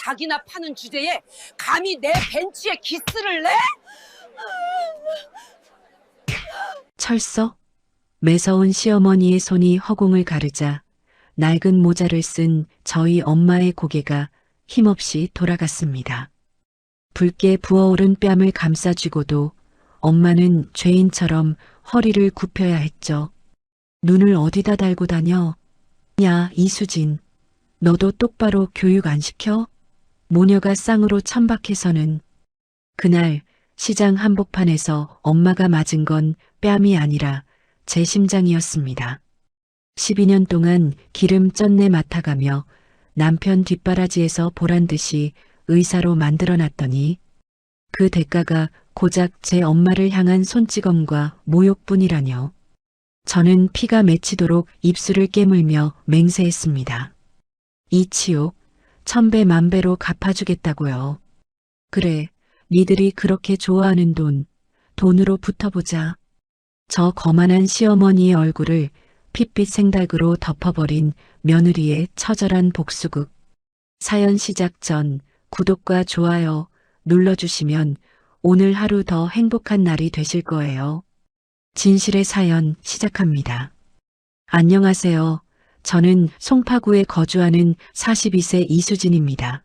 닭이나 파는 주제에 감히 내 벤치에 기스를 내? 철썩? 매서운 시어머니의 손이 허공을 가르자 낡은 모자를 쓴 저희 엄마의 고개가 힘없이 돌아갔습니다. 붉게 부어오른 뺨을 감싸쥐고도 엄마는 죄인처럼 허리를 굽혀야 했죠. 눈을 어디다 달고 다녀? 야, 이수진. 너도 똑바로 교육 안 시켜? 모녀가 쌍으로 천박해서는 그날 시장 한복판에서 엄마가 맞은 건 뺨이 아니라 제 심장이었습니다. 12년 동안 기름 쩐내 맡아가며 남편 뒷바라지에서 보란 듯이 의사로 만들어놨더니 그 대가가 고작 제 엄마를 향한 손찌검과 모욕뿐이라뇨. 저는 피가 맺히도록 입술을 깨물며 맹세했습니다. 이 치욕 1000배 만배로 갚아주겠다고요. 그래, 니들이 그렇게 좋아하는 돈으로 붙어보자. 저 거만한 시어머니의 얼굴을 핏빛 생닭으로 덮어버린 며느리의 처절한 복수극. 사연 시작 전 구독과 좋아요 눌러주시면 오늘 하루 더 행복한 날이 되실 거예요. 진실의 사연 시작합니다. 안녕하세요. 저는 송파구에 거주하는 42세 이수진입니다.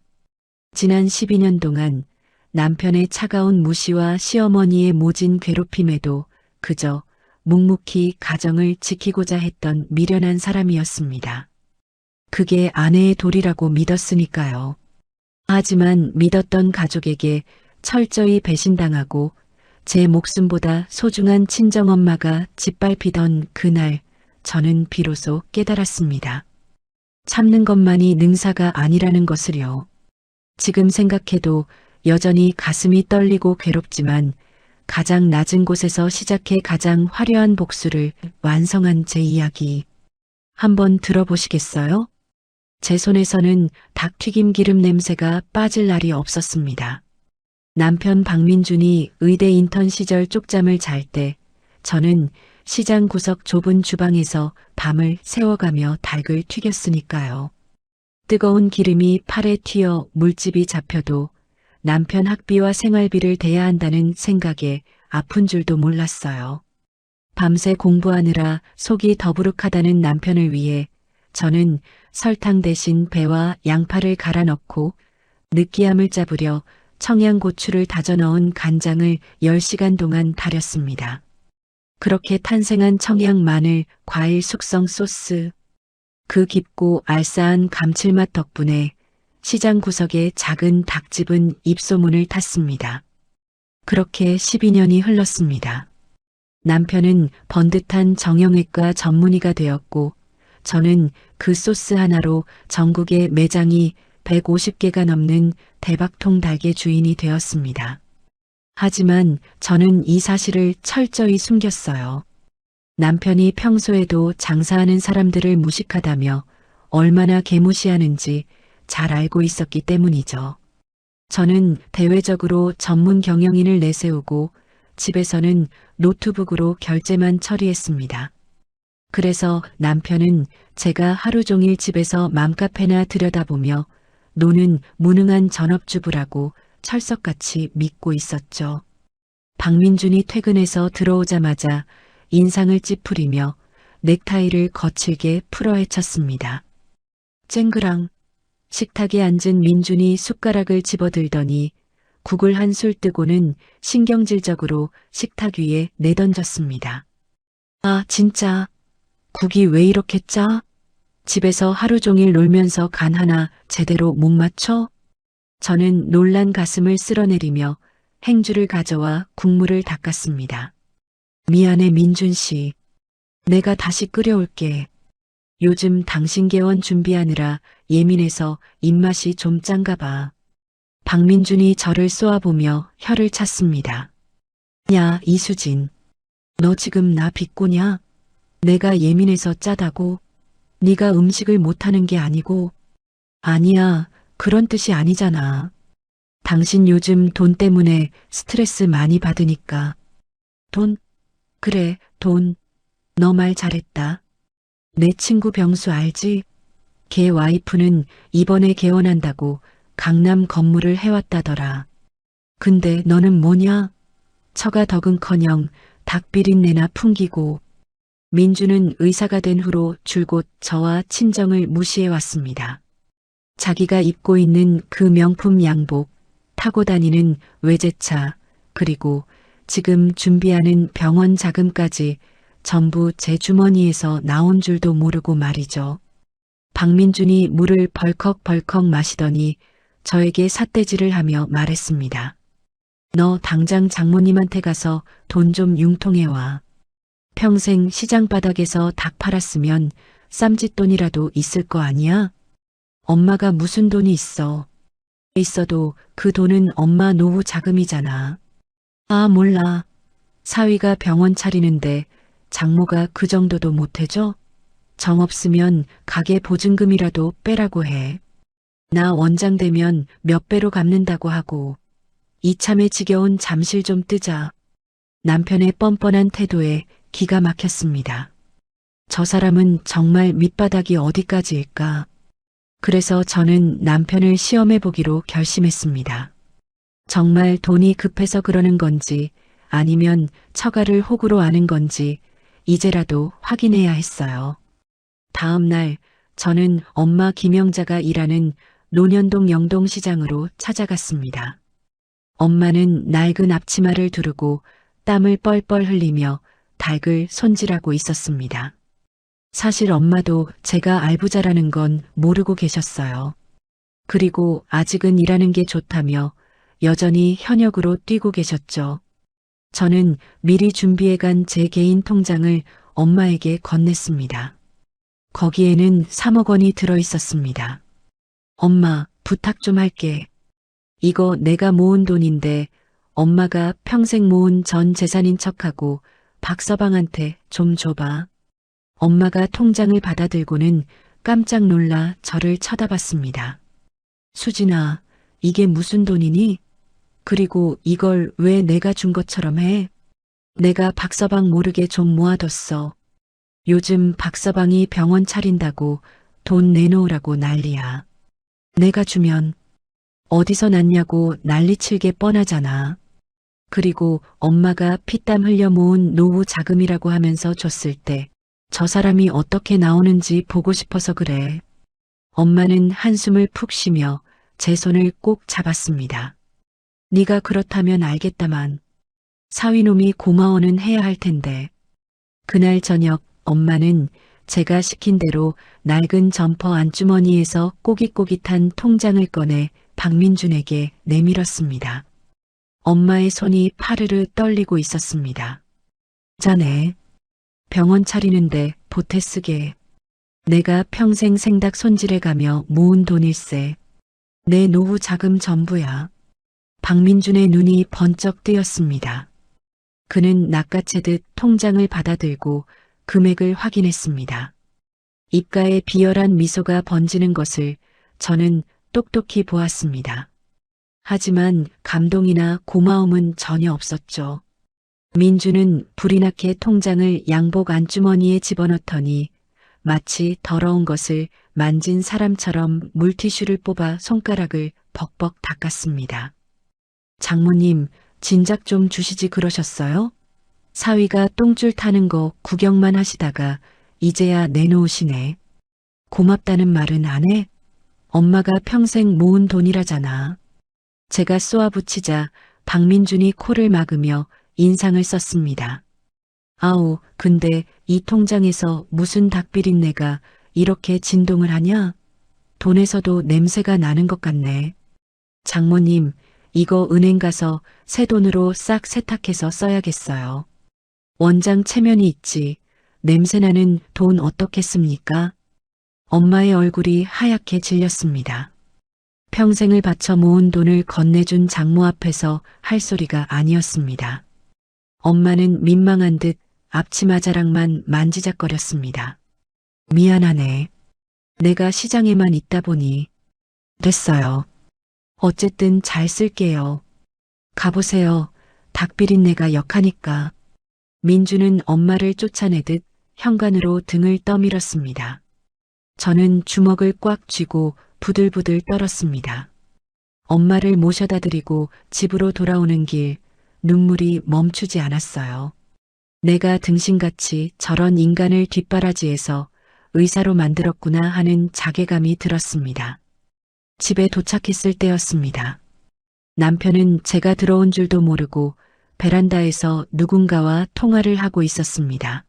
지난 12년 동안 남편의 차가운 무시와 시어머니의 모진 괴롭힘에도 그저 묵묵히 가정을 지키고자 했던 미련한 사람이었습니다. 그게 아내의 도리라고 믿었으니까요. 하지만 믿었던 가족에게 철저히 배신당하고 제 목숨보다 소중한 친정엄마가 짓밟히던 그날 저는 비로소 깨달았습니다. 참는 것만이 능사가 아니라는 것을요. 지금 생각해도 여전히 가슴이 떨리고 괴롭지만 가장 낮은 곳에서 시작해 가장 화려한 복수를 완성한 제 이야기. 한번 들어보시겠어요? 제 손에서는 닭튀김 기름 냄새가 빠질 날이 없었습니다. 남편 박민준이 의대 인턴 시절 쪽잠을 잘 때 저는 시장 구석 좁은 주방에서 밤을 새워가며 닭을 튀겼으니까요. 뜨거운 기름이 팔에 튀어 물집이 잡혀도 남편 학비와 생활비를 대야 한다는 생각에 아픈 줄도 몰랐어요. 밤새 공부하느라 속이 더부룩하다는 남편을 위해 저는 설탕 대신 배와 양파를 갈아 넣고 느끼함을 잡으려 청양고추를 다져 넣은 간장을 10시간 동안 달였습니다. 그렇게 탄생한 청양 마늘 과일 숙성 소스. 그 깊고 알싸한 감칠맛 덕분에 시장 구석의 작은 닭집은 입소문을 탔습니다. 그렇게 12년이 흘렀습니다. 남편은 번듯한 정형외과 전문의가 되었고 저는 그 소스 하나로 전국의 매장이 150개가 넘는 대박통 닭의 주인이 되었습니다. 하지만 저는 이 사실을 철저히 숨겼어요. 남편이 평소에도 장사하는 사람들을 무식하다며 얼마나 개무시하는지 잘 알고 있었기 때문이죠. 저는 대외적으로 전문 경영인을 내세우고 집에서는 노트북으로 결제만 처리했습니다. 그래서 남편은 제가 하루 종일 집에서 맘카페나 들여다보며 노는 무능한 전업주부라고 철석같이 믿고 있었죠. 박민준이 퇴근해서 들어오자마자 인상을 찌푸리며 넥타이를 거칠게 풀어헤쳤습니다. 쨍그랑 식탁에 앉은 민준이 숟가락을 집어들더니 국을 한 술 뜨고는 신경질적으로 식탁 위에 내던졌습니다. 아, 진짜 국이 왜 이렇게 짜? 집에서 하루 종일 놀면서 간 하나 제대로 못 맞춰? 저는 놀란 가슴을 쓸어내리며 행주를 가져와 국물을 닦았습니다. 미안해 민준 씨. 내가 다시 끓여올게. 요즘 당신 개원 준비하느라 예민해서 입맛이 좀 짠가 봐. 박민준이 저를 쏘아보며 혀를 찼습니다. 야, 이수진. 너 지금 나 비꼬냐? 내가 예민해서 짜다고? 네가 음식을 못하는 게 아니고. 아니야, 그런 뜻이 아니잖아. 당신 요즘 돈 때문에 스트레스 많이 받으니까. 돈? 그래, 돈. 너 말 잘했다. 내 친구 병수 알지? 걔 와이프는 이번에 개원한다고 강남 건물을 해왔다더라. 근데 너는 뭐냐? 처가 덕은커녕 닭비린내나 풍기고. 민주는 의사가 된 후로 줄곧 저와 친정을 무시해왔습니다. 자기가 입고 있는 그 명품 양복, 타고 다니는 외제차, 그리고 지금 준비하는 병원 자금까지 전부 제 주머니에서 나온 줄도 모르고 말이죠. 박민준이 물을 벌컥벌컥 마시더니 저에게 삿대질을 하며 말했습니다. 너 당장 장모님한테 가서 돈 좀 융통해와. 평생 시장 바닥에서 닭 팔았으면 쌈짓돈이라도 있을 거 아니야? 엄마가 무슨 돈이 있어. 있어도 그 돈은 엄마 노후 자금이잖아. 아, 몰라. 사위가 병원 차리는데 장모가 그 정도도 못해줘? 정 없으면 가게 보증금이라도 빼라고 해. 나 원장 되면 몇 배로 갚는다고 하고. 이참에 지겨운 잠실 좀 뜨자. 남편의 뻔뻔한 태도에 기가 막혔습니다. 저 사람은 정말 밑바닥이 어디까지일까? 그래서 저는 남편을 시험해보기로 결심했습니다. 정말 돈이 급해서 그러는 건지 아니면 처가를 호구로 아는 건지 이제라도 확인해야 했어요. 다음 날 저는 엄마 김영자가 일하는 논현동 영동시장으로 찾아갔습니다. 엄마는 낡은 앞치마를 두르고 땀을 뻘뻘 흘리며 닭을 손질하고 있었습니다. 사실 엄마도 제가 알부자라는 건 모르고 계셨어요. 그리고 아직은 일하는 게 좋다며 여전히 현역으로 뛰고 계셨죠. 저는 미리 준비해간 제 개인 통장을 엄마에게 건넸습니다. 거기에는 3억 원이 들어 있었습니다. 엄마, 부탁 좀 할게. 이거 내가 모은 돈인데 엄마가 평생 모은 전 재산인 척하고 박서방한테 좀 줘봐. 엄마가 통장을 받아들고는 깜짝 놀라 저를 쳐다봤습니다. 수진아, 이게 무슨 돈이니? 그리고 이걸 왜 내가 준 것처럼 해? 내가 박서방 모르게 좀 모아뒀어. 요즘 박서방이 병원 차린다고 돈 내놓으라고 난리야. 내가 주면 어디서 났냐고 난리칠 게 뻔하잖아. 그리고 엄마가 피땀 흘려 모은 노후 자금이라고 하면서 줬을 때 저 사람이 어떻게 나오는지 보고 싶어서 그래. 엄마는 한숨을 푹 쉬며 제 손을 꼭 잡았습니다. 네가 그렇다면 알겠다만 사위놈이 고마워는 해야 할 텐데. 그날 저녁 엄마는 제가 시킨 대로 낡은 점퍼 안주머니에서 꼬깃꼬깃한 통장을 꺼내 박민준에게 내밀었습니다. 엄마의 손이 파르르 떨리고 있었습니다. 자네, 병원 차리는데 보태 쓰게. 내가 평생 생닭 손질해가며 모은 돈일세. 내 노후 자금 전부야. 박민준의 눈이 번쩍 뜨였습니다. 그는 낚아채듯 통장을 받아들고 금액을 확인했습니다. 입가에 비열한 미소가 번지는 것을 저는 똑똑히 보았습니다. 하지만 감동이나 고마움은 전혀 없었죠. 민주는 불이 나게 통장을 양복 안주머니에 집어넣더니 마치 더러운 것을 만진 사람처럼 물티슈를 뽑아 손가락을 벅벅 닦았습니다. 장모님, 진작 좀 주시지 그러셨어요? 사위가 똥줄 타는 거 구경만 하시다가 이제야 내놓으시네. 고맙다는 말은 안 해? 엄마가 평생 모은 돈이라잖아. 제가 쏘아붙이자 박민준이 코를 막으며 인상을 썼습니다. 아우, 근데 이 통장에서 무슨 닭비린내가 이렇게 진동을 하냐? 돈에서도 냄새가 나는 것 같네. 장모님, 이거 은행 가서 새 돈으로 싹 세탁해서 써야겠어요. 원장 체면이 있지. 냄새나는 돈 어떻겠습니까? 엄마의 얼굴이 하얗게 질렸습니다. 평생을 바쳐 모은 돈을 건네준 장모 앞에서 할 소리가 아니었습니다. 엄마는 민망한 듯 앞치마 자락만 만지작거렸습니다. 미안하네. 내가 시장에만 있다 보니. 됐어요. 어쨌든 잘 쓸게요. 가보세요. 닭비린내가 역하니까. 민주는 엄마를 쫓아내듯 현관으로 등을 떠밀었습니다. 저는 주먹을 꽉 쥐고 부들부들 떨었습니다. 엄마를 모셔다 드리고 집으로 돌아오는 길 눈물이 멈추지 않았어요. 내가 등신같이 저런 인간을 뒷바라지에서 의사로 만들었구나 하는 자괴감이 들었습니다. 집에 도착했을 때였습니다. 남편은 제가 들어온 줄도 모르고 베란다에서 누군가와 통화를 하고 있었습니다.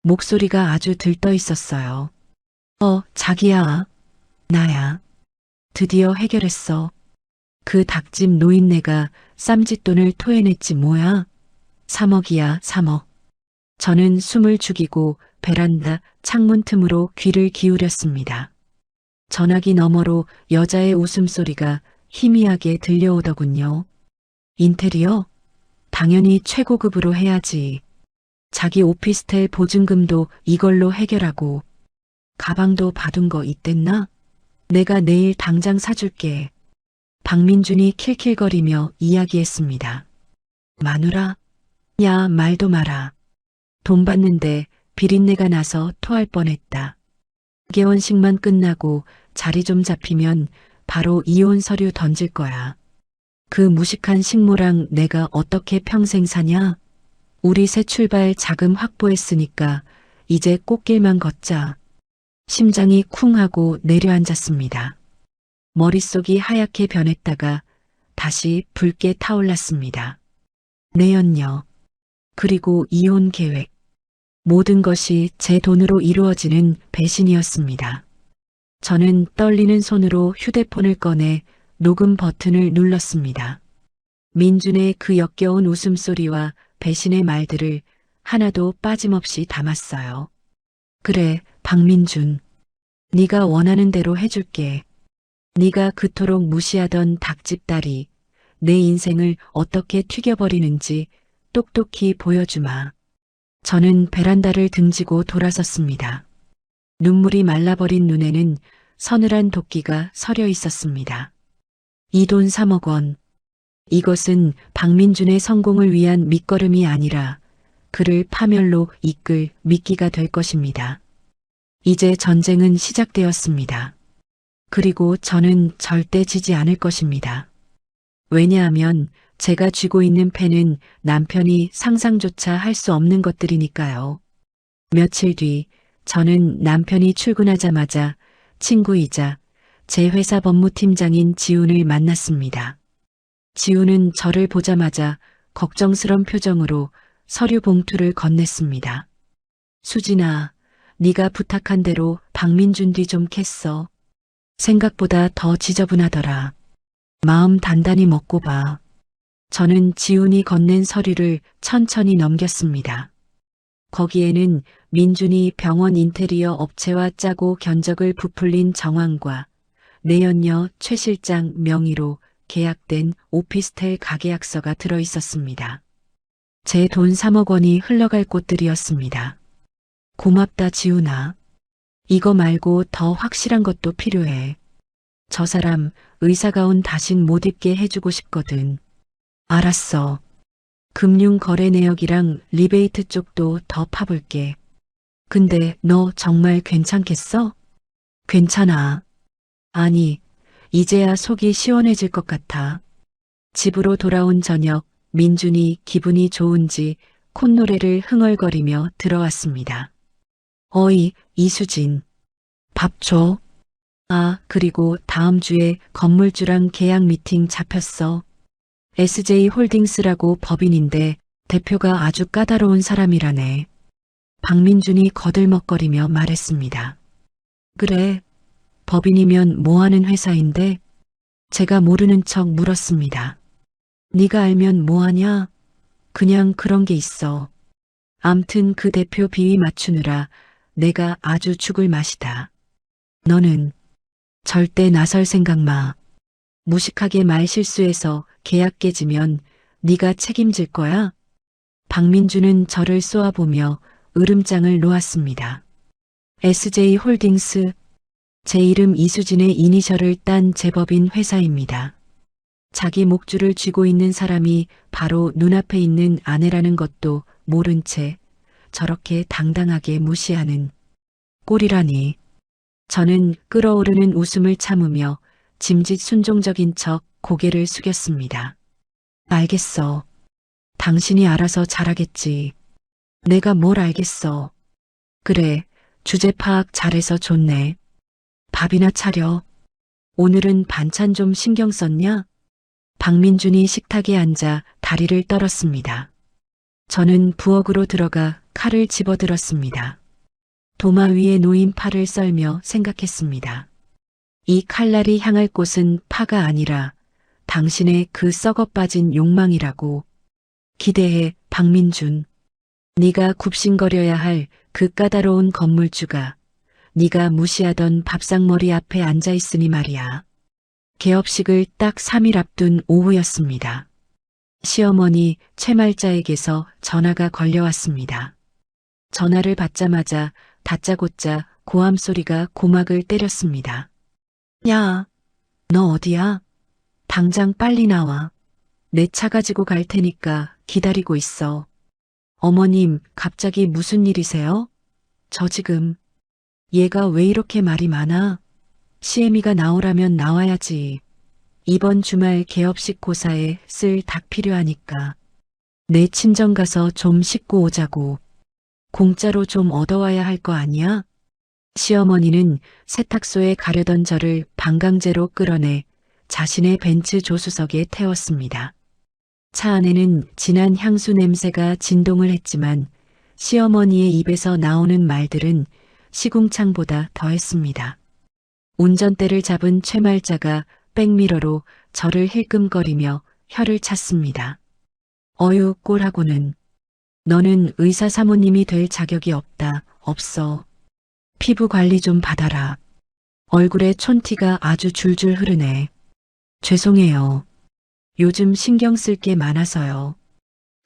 목소리가 아주 들떠 있었어요. 자기야. 나야. 드디어 해결했어. 그 닭집 노인네가 쌈짓돈을 토해냈지 뭐야. 3억이야, 3억. 저는 숨을 죽이고 베란다 창문 틈으로 귀를 기울였습니다. 전화기 너머로 여자의 웃음소리가 희미하게 들려오더군요. 인테리어? 당연히 최고급으로 해야지. 자기 오피스텔 보증금도 이걸로 해결하고. 가방도 받은 거 있댔나? 내가 내일 당장 사줄게. 박민준이 킬킬거리며 이야기했습니다. 마누라? 야, 말도 마라. 돈 받는데 비린내가 나서 토할 뻔했다. 개원식만 끝나고 자리 좀 잡히면 바로 이혼 서류 던질 거야. 그 무식한 식모랑 내가 어떻게 평생 사냐? 우리 새 출발 자금 확보했으니까 이제 꽃길만 걷자. 심장이 쿵 하고 내려앉았습니다. 머릿속이 하얗게 변했다가 다시 붉게 타올랐습니다. 내연녀. 그리고 이혼 계획. 모든 것이 제 돈으로 이루어지는 배신이었습니다. 저는 떨리는 손으로 휴대폰을 꺼내 녹음 버튼을 눌렀습니다. 민준의 그 역겨운 웃음소리와 배신의 말들을 하나도 빠짐없이 담았어요. 그래, 박민준. 네가 원하는 대로 해줄게. 네가 그토록 무시하던 닭집 딸이 내 인생을 어떻게 튀겨버리는지 똑똑히 보여주마. 저는 베란다를 등지고 돌아섰습니다. 눈물이 말라버린 눈에는 서늘한 도끼가 서려 있었습니다. 이 돈 3억 원. 이것은 박민준의 성공을 위한 밑거름이 아니라 그를 파멸로 이끌 미끼가 될 것입니다. 이제 전쟁은 시작되었습니다. 그리고 저는 절대 지지 않을 것입니다. 왜냐하면 제가 쥐고 있는 패는 남편이 상상조차 할 수 없는 것들이니까요. 며칠 뒤 저는 남편이 출근하자마자 친구이자 제 회사 법무팀장인 지훈을 만났습니다. 지훈은 저를 보자마자 걱정스런 표정으로 서류 봉투를 건넸습니다. 수진아, 네가 부탁한 대로 박민준 뒤 좀 캤어. 생각보다 더 지저분하더라. 마음 단단히 먹고 봐. 저는 지훈이 건넨 서류를 천천히 넘겼습니다. 거기에는 민준이 병원 인테리어 업체와 짜고 견적을 부풀린 정황과 내연녀 최 실장 명의로 계약된 오피스텔 가계약서가 들어 있었습니다. 제 돈 3억 원이 흘러갈 곳들이었습니다. 고맙다 지훈아. 이거 말고 더 확실한 것도 필요해. 저 사람 의사가운 다신 못 입게 해주고 싶거든. 알았어. 금융거래 내역이랑 리베이트 쪽도 더 파볼게. 근데 너 정말 괜찮겠어? 괜찮아. 아니, 이제야 속이 시원해질 것 같아. 집으로 돌아온 저녁, 민준이 기분이 좋은지 콧노래를 흥얼거리며 들어왔습니다. 어이, 이수진. 밥 줘. 아, 그리고 다음 주에 건물주랑 계약 미팅 잡혔어. SJ홀딩스라고 법인인데 대표가 아주 까다로운 사람이라네. 박민준이 거들먹거리며 말했습니다. 그래, 법인이면 뭐하는 회사인데? 제가 모르는 척 물었습니다. 네가 알면 뭐하냐? 그냥 그런 게 있어. 암튼 그 대표 비위 맞추느라 내가 아주 죽을 맛이다. 너는 절대 나설 생각 마. 무식하게 말 실수해서 계약 깨지면 네가 책임질 거야? 박민준은 저를 쏘아보며 으름장을 놓았습니다. SJ홀딩스, 제 이름 이수진의 이니셜을 딴 제법인 회사입니다. 자기 목줄을 쥐고 있는 사람이 바로 눈앞에 있는 아내라는 것도 모른 채 저렇게 당당하게 무시하는 꼴이라니. 저는 끓어오르는 웃음을 참으며 짐짓 순종적인 척 고개를 숙였습니다. 알겠어. 당신이 알아서 잘하겠지. 내가 뭘 알겠어. 그래, 주제 파악 잘해서 좋네. 밥이나 차려. 오늘은 반찬 좀 신경 썼냐? 박민준이 식탁에 앉아 다리를 떨었습니다. 저는 부엌으로 들어가 칼을 집어들었습니다. 도마 위에 놓인 파를 썰며 생각했습니다. 이 칼날이 향할 곳은 파가 아니라 당신의 그 썩어 빠진 욕망이라고. 기대해, 박민준. 네가 굽신거려야 할 그 까다로운 건물주가 네가 무시하던 밥상머리 앞에 앉아 있으니 말이야. 개업식을 딱 3일 앞둔 오후였습니다. 시어머니 최말자에게서 전화가 걸려왔습니다. 전화를 받자마자 다짜고짜 고함 소리가 고막을 때렸습니다. 야, 너 어디야? 당장 빨리 나와. 내 차 가지고 갈 테니까 기다리고 있어. 어머님, 갑자기 무슨 일이세요? 저 지금. 얘가 왜 이렇게 말이 많아? 시애미가 나오라면 나와야지. 이번 주말 개업식 고사에 쓸 닭 필요하니까. 내 친정 가서 좀 씻고 오자고. 공짜로 좀 얻어와야 할 거 아니야? 시어머니는 세탁소에 가려던 저를 방광제로 끌어내 자신의 벤츠 조수석에 태웠습니다. 차 안에는 진한 향수 냄새가 진동을 했지만 시어머니의 입에서 나오는 말들은 시궁창보다 더했습니다. 운전대를 잡은 최말자가 백미러로 저를 힐끔거리며 혀를 찼습니다. 어유 꼴하고는. 너는 의사 사모님이 될 자격이 없다. 없어. 피부 관리 좀 받아라. 얼굴에 촌티가 아주 줄줄 흐르네. 죄송해요. 요즘 신경 쓸 게 많아서요.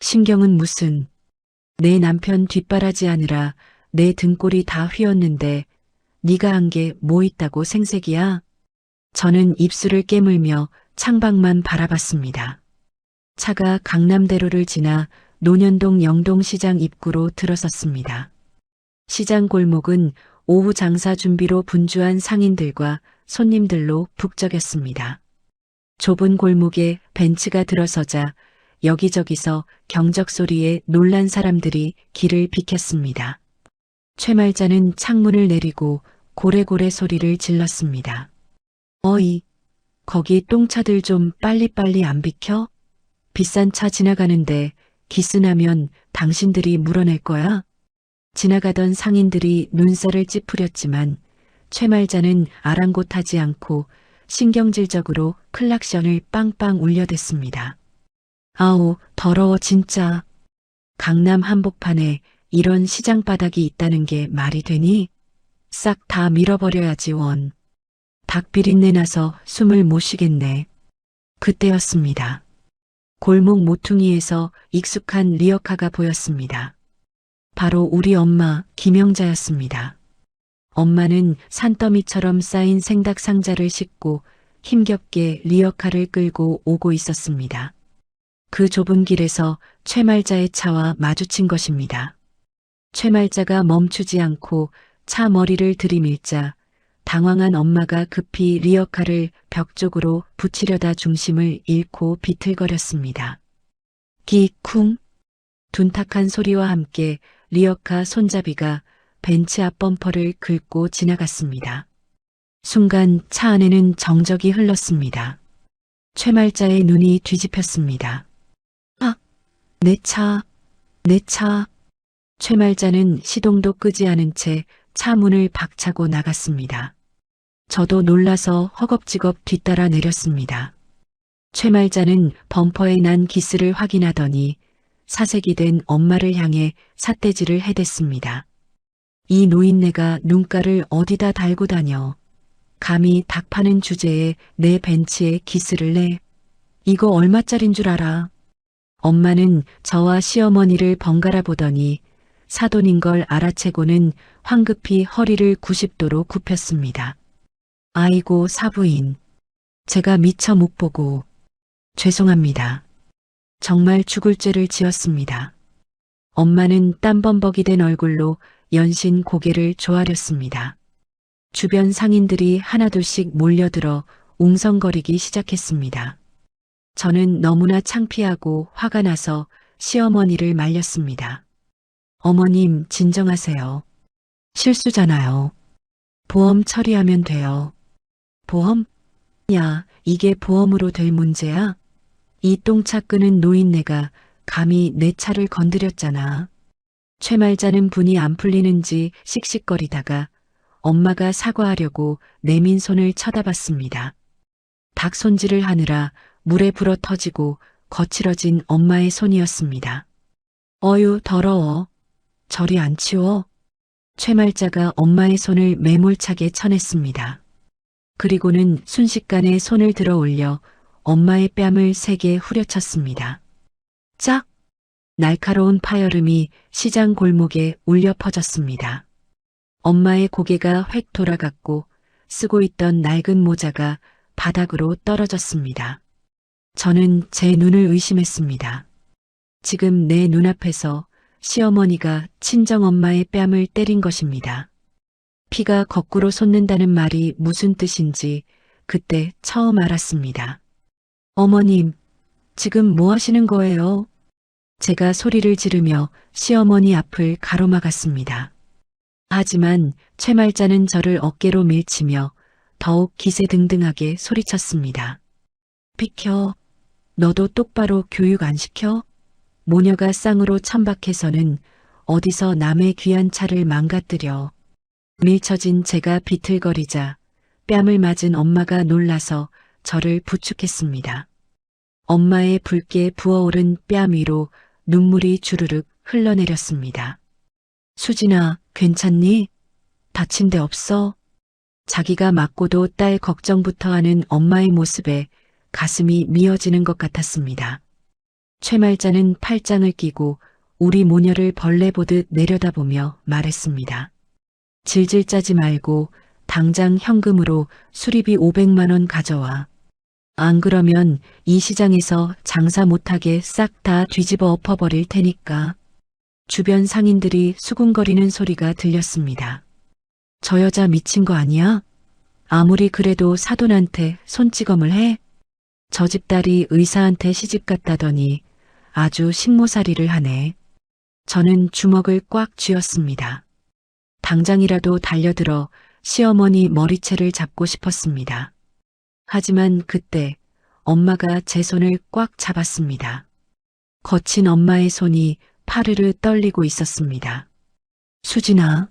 신경은 무슨. 내 남편 뒷바라지 하느라 내 등골이 다 휘었는데 네가 한 게 뭐 있다고 생색이야? 저는 입술을 깨물며 창밖만 바라봤습니다. 차가 강남대로를 지나 논현동 영동시장 입구로 들어섰습니다. 시장 골목은 오후 장사 준비로 분주한 상인들과 손님들로 북적였습니다. 좁은 골목에 벤츠가 들어서자 여기저기서 경적 소리에 놀란 사람들이 길을 비켰습니다. 최말자는 창문을 내리고 고래고래 소리를 질렀습니다. 어이, 거기 똥차들 좀 빨리빨리 안 비켜? 비싼 차 지나가는데 기스나면 당신들이 물어낼 거야? 지나가던 상인들이 눈살을 찌푸렸지만 최말자는 아랑곳하지 않고 신경질적으로 클락션을 빵빵 울려댔습니다. 아우, 더러워 진짜. 강남 한복판에 이런 시장 바닥이 있다는 게 말이 되니? 싹 다 밀어버려야지 원. 닭비린내 나서 숨을 못 쉬겠네. 그때였습니다. 골목 모퉁이에서 익숙한 리어카가 보였습니다. 바로 우리 엄마 김영자였습니다. 엄마는 산더미처럼 쌓인 생닭 상자를 싣고 힘겹게 리어카를 끌고 오고 있었습니다. 그 좁은 길에서 최말자의 차와 마주친 것입니다. 최말자가 멈추지 않고 차 머리를 들이밀자 당황한 엄마가 급히 리어카를 벽 쪽으로 붙이려다 중심을 잃고 비틀거렸습니다. 기쿵! 둔탁한 소리와 함께 리어카 손잡이가 벤츠 앞 범퍼를 긁고 지나갔습니다. 순간 차 안에는 정적이 흘렀습니다. 최말자의 눈이 뒤집혔습니다. 아, 내 차, 내 차. 최말자는 시동도 끄지 않은 채 차 문을 박차고 나갔습니다. 저도 놀라서 허겁지겁 뒤따라 내렸습니다. 최말자는 범퍼에 난 기스를 확인하더니 사색이 된 엄마를 향해 삿대질을 해댔습니다. 이 노인네가 눈가를 어디다 달고 다녀. 감히 닭 파는 주제에 내 벤츠에 기스를 내. 이거 얼마짜린 줄 알아. 엄마는 저와 시어머니를 번갈아 보더니 사돈인 걸 알아채고는 황급히 허리를 90도로 굽혔습니다. 아이고 사부인. 제가 미처 못 보고. 죄송합니다. 정말 죽을 죄를 지었습니다. 엄마는 땀범벅이 된 얼굴로 연신 고개를 조아렸습니다. 주변 상인들이 하나둘씩 몰려들어 웅성거리기 시작했습니다. 저는 너무나 창피하고 화가 나서 시어머니를 말렸습니다. 어머님, 진정하세요. 실수잖아요. 보험 처리하면 돼요. 보험? 야, 이게 보험으로 될 문제야? 이 똥차 끄는 노인네가 감히 내 차를 건드렸잖아. 최말자는 분이 안 풀리는지 씩씩거리다가 엄마가 사과하려고 내민 손을 쳐다봤습니다. 닭 손질을 하느라 물에 불어 터지고 거칠어진 엄마의 손이었습니다. 어유, 더러워. 저리 안 치워. 최말자가 엄마의 손을 매몰차게 쳐냈습니다. 그리고는 순식간에 손을 들어 올려 엄마의 뺨을 세게 후려쳤습니다. 짝! 날카로운 파열음이 시장 골목에 울려 퍼졌습니다. 엄마의 고개가 획 돌아갔고 쓰고 있던 낡은 모자가 바닥으로 떨어졌습니다. 저는 제 눈을 의심했습니다. 지금 내 눈앞에서 시어머니가 친정엄마의 뺨을 때린 것입니다. 피가 거꾸로 솟는다는 말이 무슨 뜻인지 그때 처음 알았습니다. 어머님, 지금 뭐 하시는 거예요? 제가 소리를 지르며 시어머니 앞을 가로막았습니다. 하지만 최말자는 저를 어깨로 밀치며 더욱 기세등등하게 소리쳤습니다. 비켜. 너도 똑바로 교육 안 시켜? 모녀가 쌍으로 천박해서는 어디서 남의 귀한 차를 망가뜨려. 밀쳐진 제가 비틀거리자 뺨을 맞은 엄마가 놀라서 저를 부축했습니다. 엄마의 붉게 부어오른 뺨 위로 눈물이 주르륵 흘러내렸습니다. 수진아, 괜찮니? 다친 데 없어? 자기가 맞고도 딸 걱정부터 하는 엄마의 모습에 가슴이 미어지는 것 같았습니다. 최말자는 팔짱을 끼고 우리 모녀를 벌레 보듯 내려다보며 말했습니다. 질질 짜지 말고 당장 현금으로 수리비 500만 원 가져와. 안 그러면 이 시장에서 장사 못하게 싹 다 뒤집어 엎어버릴 테니까. 주변 상인들이 수군거리는 소리가 들렸습니다. 저 여자 미친 거 아니야? 아무리 그래도 사돈한테 손찌검을 해? 저 집 딸이 의사한테 시집 갔다더니 아주 식모살이를 하네. 저는 주먹을 꽉 쥐었습니다. 당장이라도 달려들어 시어머니 머리채를 잡고 싶었습니다. 하지만 그때 엄마가 제 손을 꽉 잡았습니다. 거친 엄마의 손이 파르르 떨리고 있었습니다. 수진아,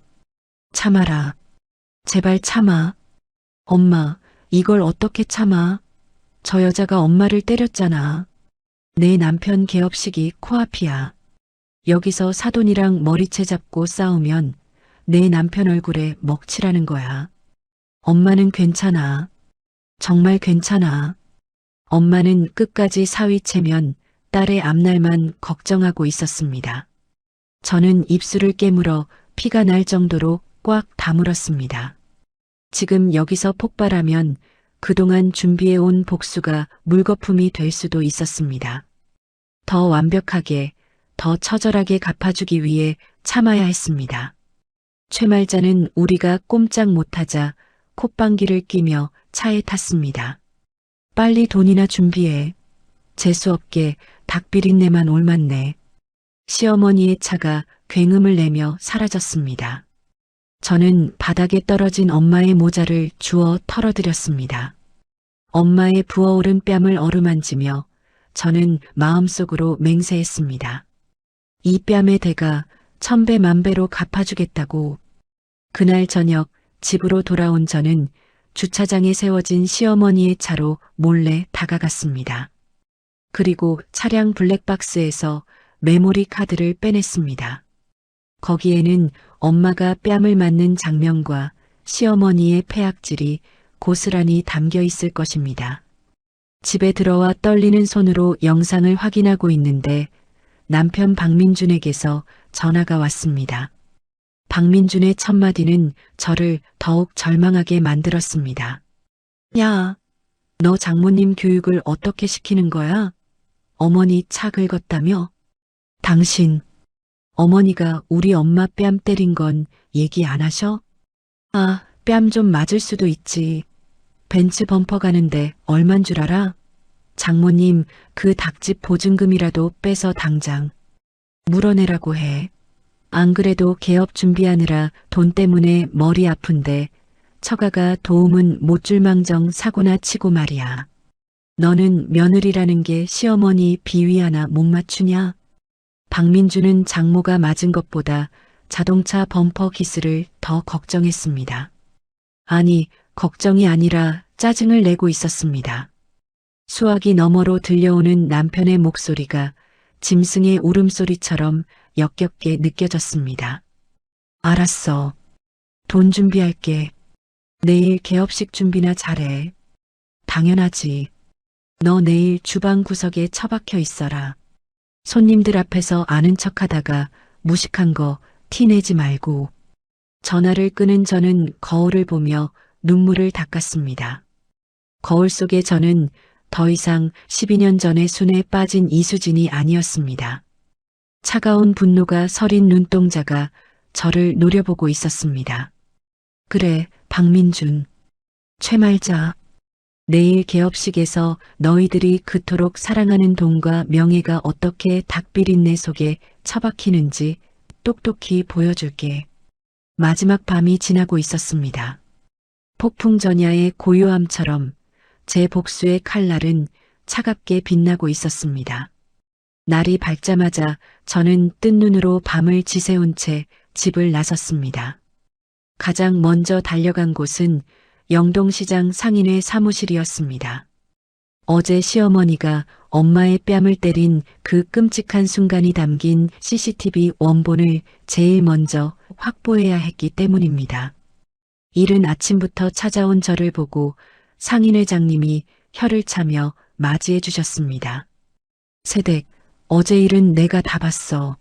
참아라. 제발 참아. 엄마, 이걸 어떻게 참아? 저 여자가 엄마를 때렸잖아. 내 남편 개업식이 코앞이야. 여기서 사돈이랑 머리채 잡고 싸우면 내 남편 얼굴에 먹칠하는 거야. 엄마는 괜찮아. 정말 괜찮아. 엄마는 끝까지 사위채면 딸의 앞날만 걱정하고 있었습니다. 저는 입술을 깨물어 피가 날 정도로 꽉 다물었습니다. 지금 여기서 폭발하면 그동안 준비해온 복수가 물거품이 될 수도 있었습니다. 더 완벽하게, 더 처절하게 갚아주기 위해 참아야 했습니다. 최말자는 우리가 꼼짝 못하자 콧방귀를 끼며 차에 탔습니다. 빨리 돈이나 준비해. 재수없게 닭비린내만 옮았네. 시어머니의 차가 굉음을 내며 사라졌습니다. 저는 바닥에 떨어진 엄마의 모자를 주워 털어드렸습니다. 엄마의 부어오른 뺨을 어루만지며 저는 마음속으로 맹세했습니다. 이 뺨의 대가 천배 만배로 갚아주겠다고. 그날 저녁 집으로 돌아온 저는 주차장에 세워진 시어머니의 차로 몰래 다가갔습니다. 그리고 차량 블랙박스에서 메모리 카드를 빼냈습니다. 거기에는 엄마가 뺨을 맞는 장면과 시어머니의 폐악질이 고스란히 담겨 있을 것입니다. 집에 들어와 떨리는 손으로 영상을 확인하고 있는데 남편 박민준에게서 전화가 왔습니다. 박민준의 첫마디는 저를 더욱 절망하게 만들었습니다. 야, 너 장모님 교육을 어떻게 시키는 거야? 어머니 차 긁었다며? 당신, 어머니가 우리 엄마 뺨 때린 건 얘기 안 하셔? 아, 뺨 좀 맞을 수도 있지. 벤츠 범퍼 가는데 얼만 줄 알아? 장모님, 그 닭집 보증금이라도 빼서 당장 물어내라고 해. 안 그래도 개업 준비하느라 돈 때문에 머리 아픈데 처가가 도움은 못 줄망정 사고나 치고 말이야. 너는 며느리라는 게 시어머니 비위 하나 못 맞추냐? 박민주는 장모가 맞은 것보다 자동차 범퍼 기스를 더 걱정했습니다. 아니, 걱정이 아니라 짜증을 내고 있었습니다. 수화기 너머로 들려오는 남편의 목소리가 짐승의 울음소리처럼 역겹게 느껴졌습니다. 알았어. 돈 준비할게. 내일 개업식 준비나 잘해. 당연하지. 너 내일 주방 구석에 처박혀 있어라. 손님들 앞에서 아는 척하다가 무식한 거 티내지 말고. 전화를 끄는 저는 거울을 보며 눈물을 닦았습니다. 거울 속의 저는 더 이상 12년 전의 순에 빠진 이수진이 아니었습니다. 차가운 분노가 서린 눈동자가 저를 노려보고 있었습니다. 그래, 박민준. 최말자. 내일 개업식에서 너희들이 그토록 사랑하는 돈과 명예가 어떻게 닭비린내 속에 처박히는지 똑똑히 보여줄게. 마지막 밤이 지나고 있었습니다. 폭풍 전야의 고요함처럼 제 복수의 칼날은 차갑게 빛나고 있었습니다. 날이 밝자마자 저는 뜬 눈으로 밤을 지새운 채 집을 나섰습니다. 가장 먼저 달려간 곳은 영동시장 상인회 사무실이었습니다. 어제 시어머니가 엄마의 뺨을 때린 그 끔찍한 순간이 담긴 CCTV 원본을 제일 먼저 확보해야 했기 때문입니다. 이른 아침부터 찾아온 저를 보고 상인회장님이 혀를 차며 맞이해 주셨습니다. 세댁, 어제 일은 내가 다 봤어.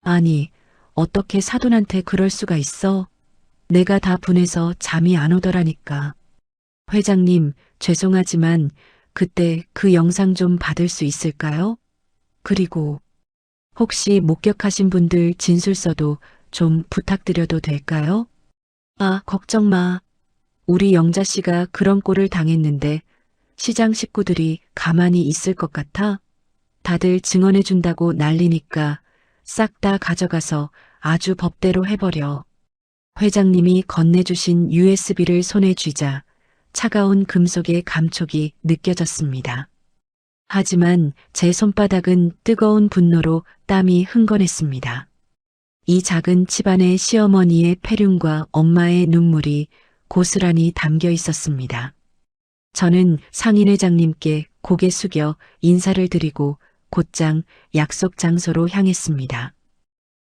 아니, 어떻게 사돈한테 그럴 수가 있어? 내가 다 분해서 잠이 안 오더라니까. 회장님, 죄송하지만 그때 그 영상 좀 받을 수 있을까요? 그리고 혹시 목격하신 분들 진술서도 좀 부탁드려도 될까요? 아, 걱정 마. 우리 영자 씨가 그런 꼴을 당했는데 시장 식구들이 가만히 있을 것 같아? 다들 증언해준다고 난리니까 싹 다 가져가서 아주 법대로 해버려. 회장님이 건네주신 USB를 손에 쥐자 차가운 금속의 감촉이 느껴졌습니다. 하지만 제 손바닥은 뜨거운 분노로 땀이 흥건했습니다. 이 작은 집안의 시어머니의 폐륜과 엄마의 눈물이 고스란히 담겨 있었습니다. 저는 상인회장님께 고개 숙여 인사를 드리고 곧장 약속 장소로 향했습니다.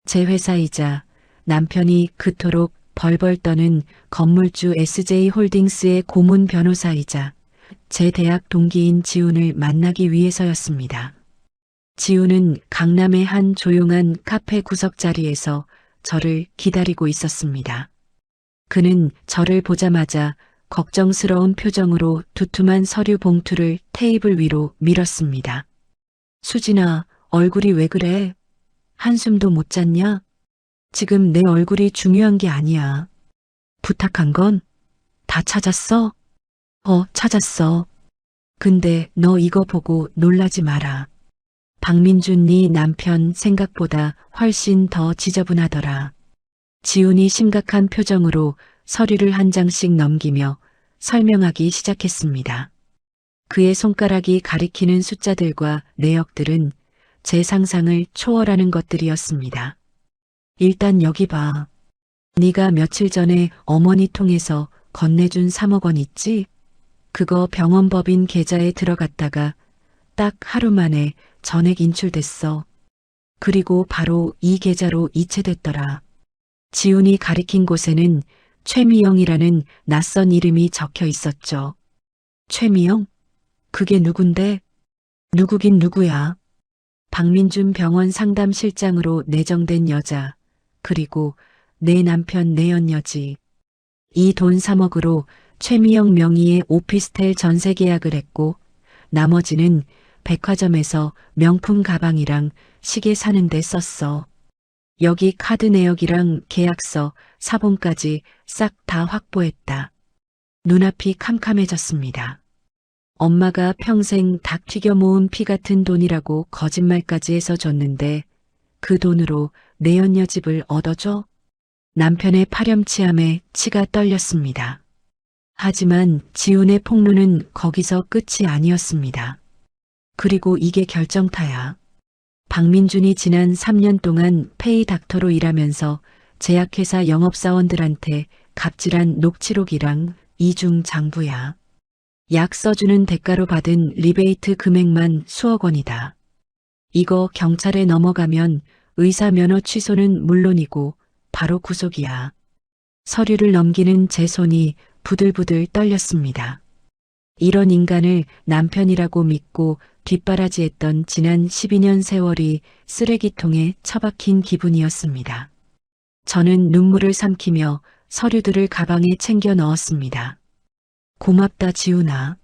제 회사이자 남편이 그토록 벌벌 떠는 건물주 SJ홀딩스의 고문 변호사이자 제 대학 동기인 지훈을 만나기 위해서였습니다. 지훈은 강남의 한 조용한 카페 구석자리에서 저를 기다리고 있었습니다. 그는 저를 보자마자 걱정스러운 표정으로 두툼한 서류 봉투를 테이블 위로 밀었습니다. 수진아, 얼굴이 왜 그래? 한숨도 못 잤냐? 지금 내 얼굴이 중요한 게 아니야. 부탁한 건 다 찾았어? 찾았어. 근데 너 이거 보고 놀라지 마라. 박민준 네 남편 생각보다 훨씬 더 지저분하더라. 지훈이 심각한 표정으로 서류를 한 장씩 넘기며 설명하기 시작했습니다. 그의 손가락이 가리키는 숫자들과 내역들은 제 상상을 초월하는 것들이었습니다. 일단 여기 봐. 네가 며칠 전에 어머니 통해서 건네준 3억 원 있지? 그거 병원법인 계좌에 들어갔다가 딱 하루 만에 전액 인출됐어. 그리고 바로 이 계좌로 이체됐더라. 지훈이 가리킨 곳에는 최미영이라는 낯선 이름이 적혀 있었죠. 최미영? 그게 누군데? 누구긴 누구야. 박민준 병원 상담실장으로 내정된 여자, 그리고 내 남편 내연녀지. 이 돈 3억으로 최미영 명의의 오피스텔 전세 계약을 했고 나머지는 백화점에서 명품 가방이랑 시계 사는 데 썼어. 여기 카드 내역이랑 계약서, 사본까지 싹 다 확보했다. 눈앞이 캄캄해졌습니다. 엄마가 평생 닭 튀겨 모은 피 같은 돈이라고 거짓말까지 해서 줬는데 그 돈으로 내연녀 집을 얻어줘? 남편의 파렴치함에 치가 떨렸습니다. 하지만 지훈의 폭로는 거기서 끝이 아니었습니다. 그리고 이게 결정타야. 박민준이 지난 3년 동안 페이 닥터로 일하면서 제약회사 영업사원들한테 갑질한 녹취록이랑 이중 장부야. 약 써주는 대가로 받은 리베이트 금액만 수억 원이다. 이거 경찰에 넘어가면 의사 면허 취소는 물론이고 바로 구속이야. 서류를 넘기는 제 손이 부들부들 떨렸습니다. 이런 인간을 남편이라고 믿고 뒷바라지했던 지난 12년 세월이 쓰레기통에 처박힌 기분이었습니다. 저는 눈물을 삼키며 서류들을 가방에 챙겨 넣었습니다. 고맙다 지훈아.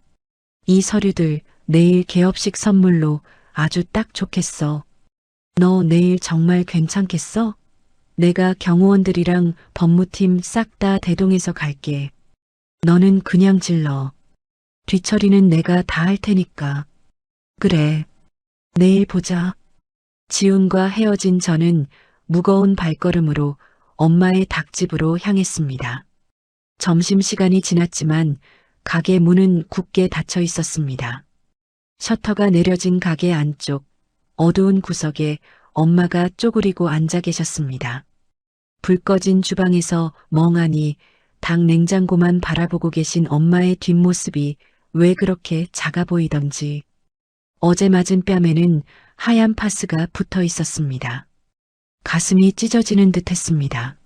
이 서류들 내일 개업식 선물로 아주 딱 좋겠어. 너 내일 정말 괜찮겠어? 내가 경호원들이랑 법무팀 싹 다 대동해서 갈게. 너는 그냥 질러. 뒤처리는 내가 다 할 테니까. 그래. 내일 보자. 지훈과 헤어진 저는 무거운 발걸음으로 엄마의 닭집으로 향했습니다. 점심시간이 지났지만 가게 문은 굳게 닫혀 있었습니다. 셔터가 내려진 가게 안쪽 어두운 구석에 엄마가 쪼그리고 앉아 계셨습니다. 불 꺼진 주방에서 멍하니 닭 냉장고만 바라보고 계신 엄마의 뒷모습이 왜 그렇게 작아 보이던지 어제 맞은 뺨에는 하얀 파스가 붙어 있었습니다. 가슴이 찢어지는 듯 했습니다.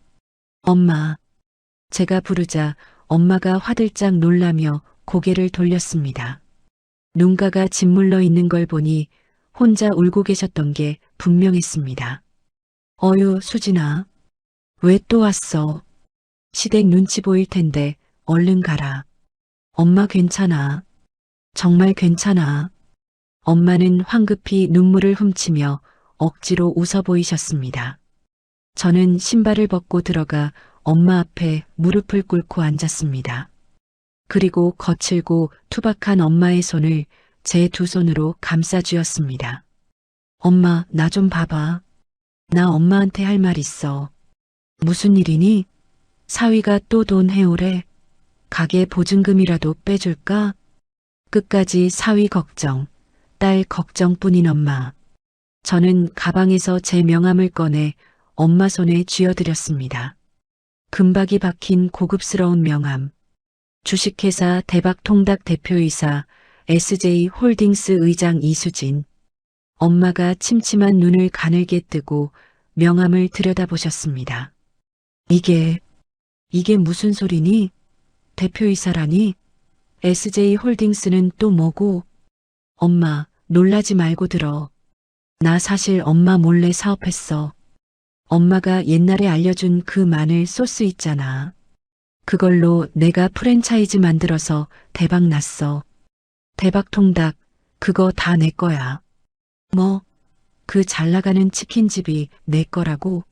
엄마. 제가 부르자 엄마가 화들짝 놀라며 고개를 돌렸습니다. 눈가가 짓물러 있는 걸 보니 혼자 울고 계셨던 게 분명했습니다. 어휴, 수진아. 왜 또 왔어? 시댁 눈치 보일 텐데 얼른 가라. 엄마 괜찮아. 정말 괜찮아. 엄마는 황급히 눈물을 훔치며 억지로 웃어 보이셨습니다. 저는 신발을 벗고 들어가 엄마 앞에 무릎을 꿇고 앉았습니다. 그리고 거칠고 투박한 엄마의 손을 제 두 손으로 감싸 쥐었습니다. 엄마, 나 좀 봐봐. 나 엄마한테 할 말 있어. 무슨 일이니? 사위가 또 돈 해오래. 가게 보증금이라도 빼줄까? 끝까지 사위 걱정, 딸 걱정뿐인 엄마. 저는 가방에서 제 명함을 꺼내 엄마 손에 쥐어드렸습니다. 금박이 박힌 고급스러운 명함. 주식회사 대박통닭 대표이사 SJ 홀딩스 의장 이수진. 엄마가 침침한 눈을 가늘게 뜨고 명함을 들여다보셨습니다. 이게 무슨 소리니? 대표이사라니? SJ 홀딩스는 또 뭐고? 엄마, 놀라지 말고 들어. 나 사실 엄마 몰래 사업했어. 엄마가 옛날에 알려준 그 마늘 소스 있잖아. 그걸로 내가 프랜차이즈 만들어서 대박 났어. 대박통닭, 그거 다 내 거야. 뭐? 그 잘나가는 치킨집이 내 거라고?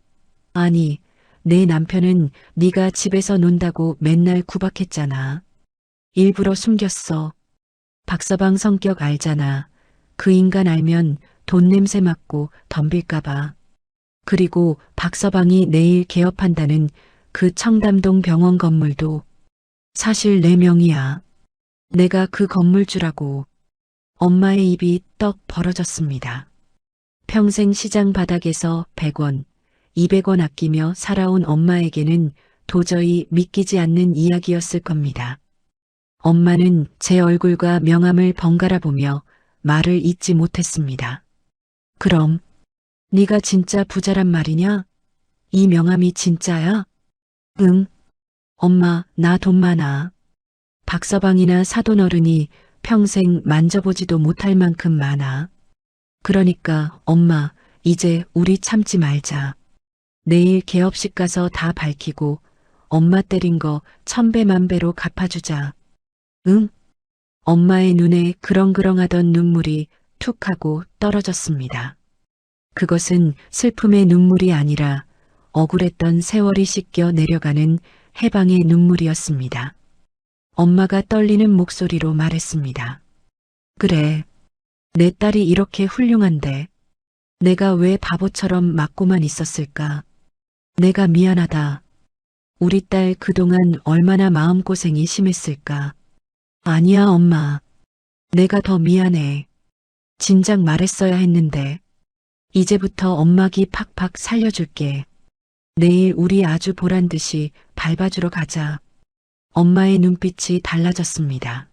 아니, 내 남편은 네가 집에서 논다고 맨날 구박했잖아. 일부러 숨겼어. 박서방 성격 알잖아. 그 인간 알면 돈 냄새 맡고 덤빌까봐. 그리고 박서방이 내일 개업한다는 그 청담동 병원 건물도 사실 내 명의야. 내가 그 건물주라고. 엄마의 입이 떡 벌어졌습니다. 평생 시장 바닥에서 100원, 200원 아끼며 살아온 엄마에게는 도저히 믿기지 않는 이야기였을 겁니다. 엄마는 제 얼굴과 명함을 번갈아 보며 말을 잇지 못했습니다. 그럼 네가 진짜 부자란 말이냐? 이 명함이 진짜야? 응. 엄마, 나 돈 많아. 박서방이나 사돈 어른이 평생 만져보지도 못할 만큼 많아. 그러니까 엄마, 이제 우리 참지 말자. 내일 개업식 가서 다 밝히고 엄마 때린 거 1000배 만배로 갚아주자. 응? 엄마의 눈에 그렁그렁하던 눈물이 툭 하고 떨어졌습니다. 그것은 슬픔의 눈물이 아니라 억울했던 세월이 씻겨 내려가는 해방의 눈물이었습니다. 엄마가 떨리는 목소리로 말했습니다. 그래. 내 딸이 이렇게 훌륭한데 내가 왜 바보처럼 맞고만 있었을까? 내가 미안하다. 우리 딸 그동안 얼마나 마음고생이 심했을까? 아니야, 엄마. 내가 더 미안해. 진작 말했어야 했는데. 이제부터 엄마기 팍팍 살려줄게. 내일 우리 아주 보란 듯이 밟아주러 가자. 엄마의 눈빛이 달라졌습니다.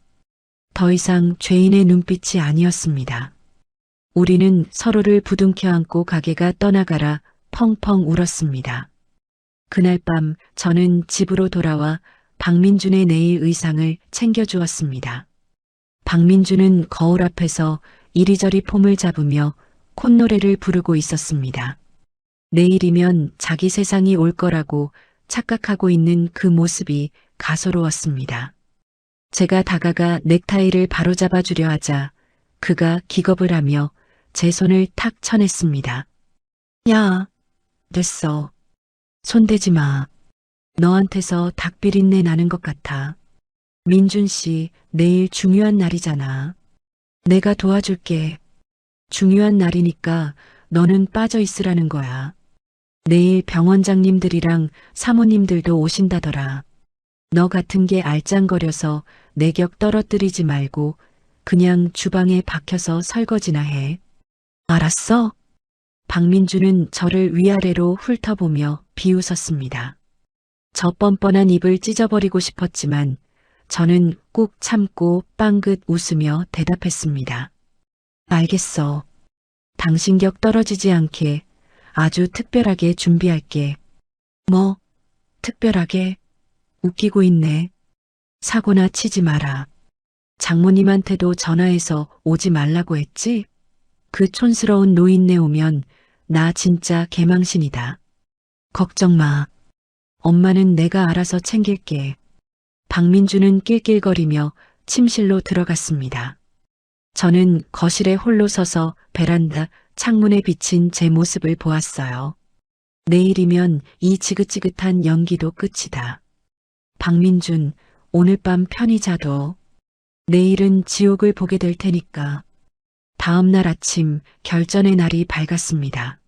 더 이상 죄인의 눈빛이 아니었습니다. 우리는 서로를 부둥켜 안고 가게가 떠나가라 펑펑 울었습니다. 그날 밤 저는 집으로 돌아와 박민준의 내일 의상을 챙겨주었습니다. 박민준은 거울 앞에서 이리저리 폼을 잡으며 콧노래를 부르고 있었습니다. 내일이면 자기 세상이 올 거라고 착각하고 있는 그 모습이 가소로웠습니다. 제가 다가가 넥타이를 바로잡아 주려 하자 그가 기겁을 하며 제 손을 탁 쳐냈습니다. 야, 됐어. 손대지 마. 너한테서 닭비린내 나는 것 같아. 민준 씨, 내일 중요한 날이잖아. 내가 도와줄게. 중요한 날이니까 너는 빠져 있으라는 거야. 내일 병원장님들이랑 사모님들도 오신다더라. 너 같은 게 알짱거려서 내 격 떨어뜨리지 말고 그냥 주방에 박혀서 설거지나 해. 알았어? 박민주는 저를 위아래로 훑어보며 비웃었습니다. 저 뻔뻔한 입을 찢어버리고 싶었지만 저는 꾹 참고 빵긋 웃으며 대답했습니다. 알겠어. 당신 격 떨어지지 않게 아주 특별하게 준비할게. 뭐, 특별하게? 웃기고 있네. 사고나 치지 마라. 장모님한테도 전화해서 오지 말라고 했지? 그 촌스러운 노인네 오면 나 진짜 개망신이다. 걱정 마. 엄마는 내가 알아서 챙길게. 박민주는 낄낄거리며 침실로 들어갔습니다. 저는 거실에 홀로 서서 베란다 창문에 비친 제 모습을 보았어요. 내일이면 이 지긋지긋한 연기도 끝이다. 박민준, 오늘 밤 편히 자도. 내일은 지옥을 보게 될 테니까. 다음 날 아침 결전의 날이 밝았습니다.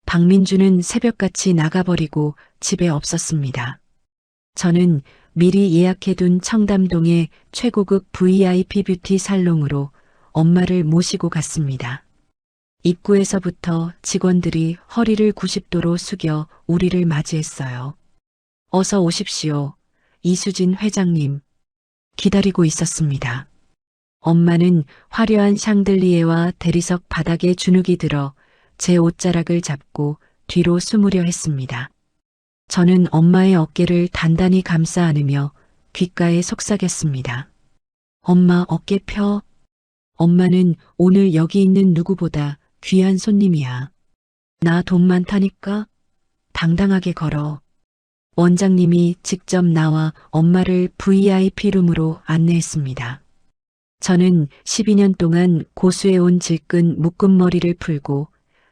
박민주는 새벽같이 나가버리고 집에 없었습니다. 저는 미리 예약해둔 청담동의 최고급 VIP 뷰티 살롱으로 엄마를 모시고 갔습니다. 입구에서부터 직원들이 허리를 90도로 숙여 우리를 맞이했어요. 어서 오십시오. 이수진 회장님. 기다리고 있었습니다. 엄마는 화려한 샹들리에와 대리석 바닥에 주눅이 들어 제 옷자락을 잡고 뒤로 숨으려 했습니다. 저는 엄마의 어깨를 단단히 감싸 안으며 귓가에 속삭였습니다. 엄마 어깨 펴. 엄마는 오늘 여기 있는 누구보다 귀한 손님이야. 나 돈 많다니까? 당당하게 걸어. 원장님이 직접 나와 엄마를 VIP룸으로 안내했습니다. 저는 12년 동안 고수해온 질끈 묶은 머리를 풀고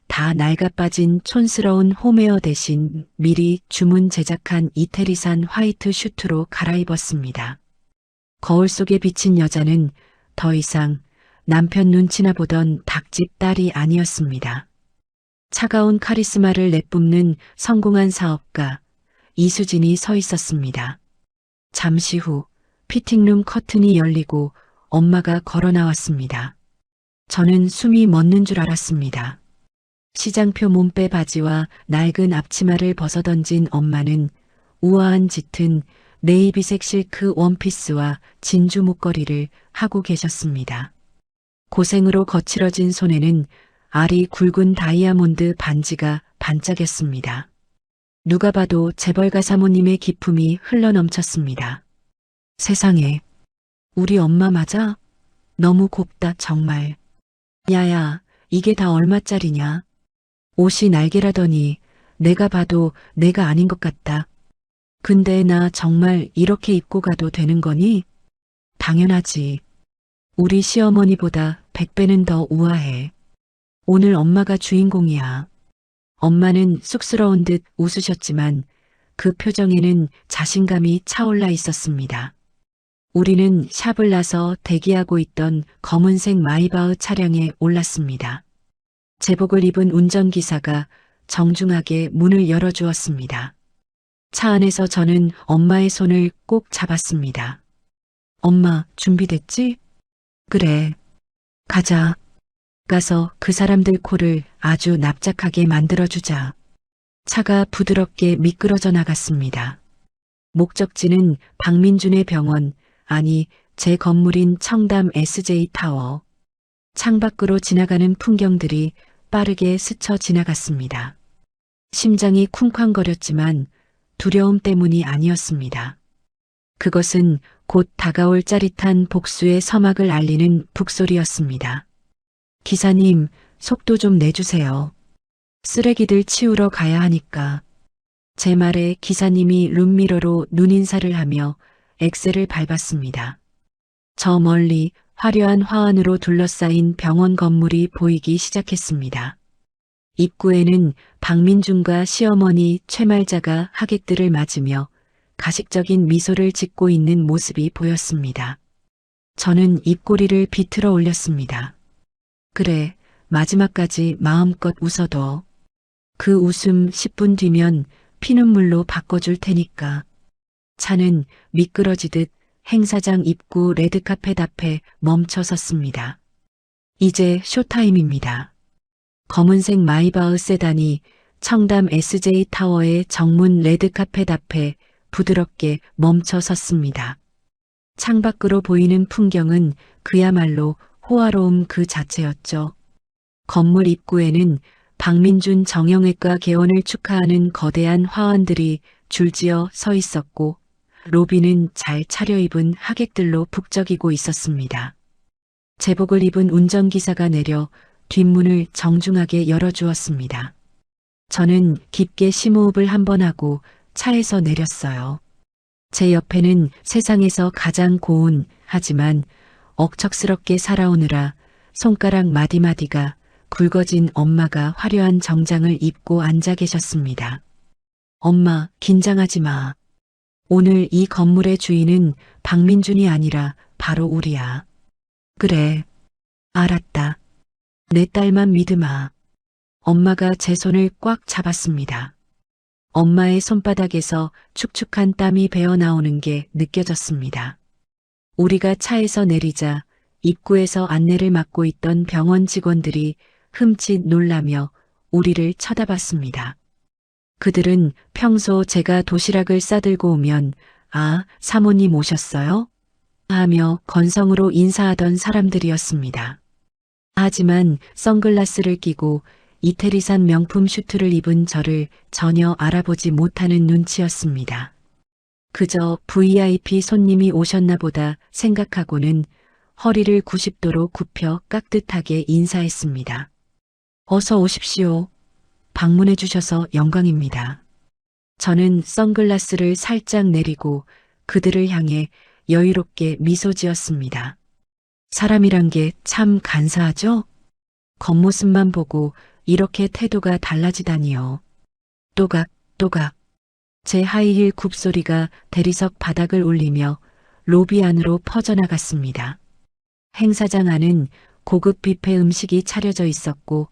다 낡아빠진 촌스러운 홈웨어 대신 미리 주문 제작한 이태리산 화이트 슈트로 갈아입었습니다. 거울 속에 비친 여자는 더 이상 남편 눈치나 보던 닭집 딸이 아니었습니다. 차가운 카리스마를 내뿜는 성공한 사업가 이수진이 서 있었습니다. 잠시 후 피팅룸 커튼이 열리고 엄마가 걸어 나왔습니다. 저는 숨이 멎는 줄 알았습니다. 시장표 몸빼 바지와 낡은 앞치마를 벗어던진 엄마는 우아한 짙은 네이비색 실크 원피스와 진주 목걸이를 하고 계셨습니다. 고생으로 거칠어진 손에는 알이 굵은 다이아몬드 반지가 반짝였습니다. 누가 봐도 재벌가 사모님의 기품이 흘러넘쳤습니다. 세상에, 우리 엄마 맞아? 너무 곱다 정말. 야야, 이게 다 얼마짜리냐? 옷이 날개라더니 내가 봐도 내가 아닌 것 같다. 근데 나 정말 이렇게 입고 가도 되는 거니? 당연하지. 우리 시어머니보다 100배는 더 우아해. 오늘 엄마가 주인공이야. 엄마는 쑥스러운 듯 웃으셨지만 그 표정에는 자신감이 차올라 있었습니다. 우리는 샵을 나서 대기하고 있던 검은색 마이바흐 차량에 올랐습니다. 제복을 입은 운전기사가 정중하게 문을 열어주었습니다. 차 안에서 저는 엄마의 손을 꼭 잡았습니다. 엄마, 준비됐지? 그래. 가자. 가서 그 사람들 코를 아주 납작하게 만들어주자. 차가 부드럽게 미끄러져 나갔습니다. 목적지는 박민준의 병원, 아니 제 건물인 청담 SJ타워. 창밖으로 지나가는 풍경들이 빠르게 스쳐 지나갔습니다. 심장이 쿵쾅거렸지만 두려움 때문이 아니었습니다. 그것은 곧 다가올 짜릿한 복수의 서막을 알리는 북소리였습니다. 기사님, 속도 좀 내주세요. 쓰레기들 치우러 가야 하니까. 제 말에 기사님이 룸미러로 눈인사를 하며 엑셀을 밟았습니다. 저 멀리 화려한 화환으로 둘러싸인 병원 건물이 보이기 시작했습니다. 입구에는 박민준과 시어머니 최말자가 하객들을 맞으며 가식적인 미소를 짓고 있는 모습이 보였습니다. 저는 입꼬리를 비틀어 올렸습니다. 그래, 마지막까지 마음껏 웃어둬. 그 웃음 10분 뒤면 피눈물로 바꿔줄 테니까. 차는 미끄러지듯 행사장 입구 레드카펫 앞에 멈춰 섰습니다. 이제 쇼타임입니다. 검은색 마이바흐 세단이 청담 SJ타워의 정문 레드카펫 앞에 부드럽게 멈춰 섰습니다. 창밖으로 보이는 풍경은 그야말로 호화로움 그 자체였죠. 건물 입구에는 박민준 정형외과 개원을 축하하는 거대한 화환들이 줄지어 서 있었고 로비는 잘 차려입은 하객들로 북적이고 있었습니다. 제복을 입은 운전기사가 내려 뒷문을 정중하게 열어주었습니다. 저는 깊게 심호흡을 한번 하고 차에서 내렸어요. 제 옆에는 세상에서 가장 고운 하지만 억척스럽게 살아오느라 손가락 마디마디가 굵어진 엄마가 화려한 정장을 입고 앉아 계셨습니다. 엄마, 긴장하지 마. 오늘 이 건물의 주인은 박민준이 아니라 바로 우리야. 그래. 알았다. 내 딸만 믿으마. 엄마가 제 손을 꽉 잡았습니다. 엄마의 손바닥에서 축축한 땀이 배어 나오는 게 느껴졌습니다. 우리가 차에서 내리자 입구에서 안내를 맡고 있던 병원 직원들이 흠칫 놀라며 우리를 쳐다봤습니다. 그들은 평소 제가 도시락을 싸들고 오면 아, 사모님 오셨어요? 하며 건성으로 인사하던 사람들이었습니다. 하지만 선글라스를 끼고 이태리산 명품 슈트를 입은 저를 전혀 알아보지 못하는 눈치였습니다. 그저 VIP 손님이 오셨나 보다 생각하고는 허리를 90도로 굽혀 깍듯하게 인사했습니다. 어서 오십시오. 방문해 주셔서 영광입니다. 저는 선글라스를 살짝 내리고 그들을 향해 여유롭게 미소 지었습니다. 사람이란 게 참 간사하죠? 겉모습만 보고 이렇게 태도가 달라지다니요. 또각, 또각. 제 하이힐 굽소리가 대리석 바닥을 울리며 로비 안으로 퍼져나갔습니다. 행사장 안은 고급 뷔페 음식이 차려져 있었고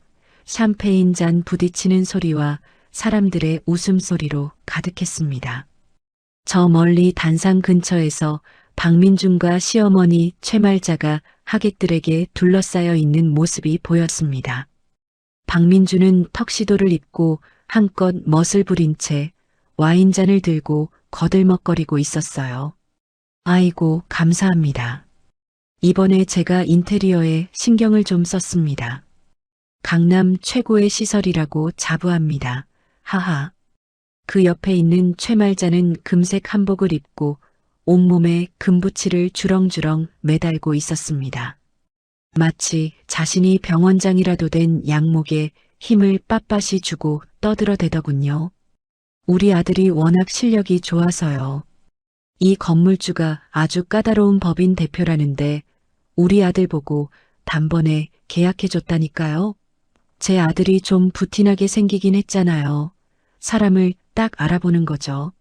샴페인 잔 부딪히는 소리와 사람들의 웃음소리로 가득했습니다. 저 멀리 단상 근처에서 박민준과 시어머니 최말자가 하객들에게 둘러싸여 있는 모습이 보였습니다. 박민준은 턱시도를 입고 한껏 멋을 부린 채 와인잔을 들고 거들먹거리고 있었어요. 아이고, 감사합니다. 이번에 제가 인테리어에 신경을 좀 썼습니다. 강남 최고의 시설이라고 자부합니다. 하하. 그 옆에 있는 최말자는 금색 한복을 입고 온몸에 금부치를 주렁주렁 매달고 있었습니다. 마치 자신이 병원장이라도 된 양목에 힘을 빳빳이 주고 떠들어대더군요. 우리 아들이 워낙 실력이 좋아서요. 이 건물주가 아주 까다로운 법인 대표라는데 우리 아들 보고 단번에 계약해줬다니까요. 제 아들이 좀 부티나게 생기긴 했잖아요. 사람을 딱 알아보는 거죠.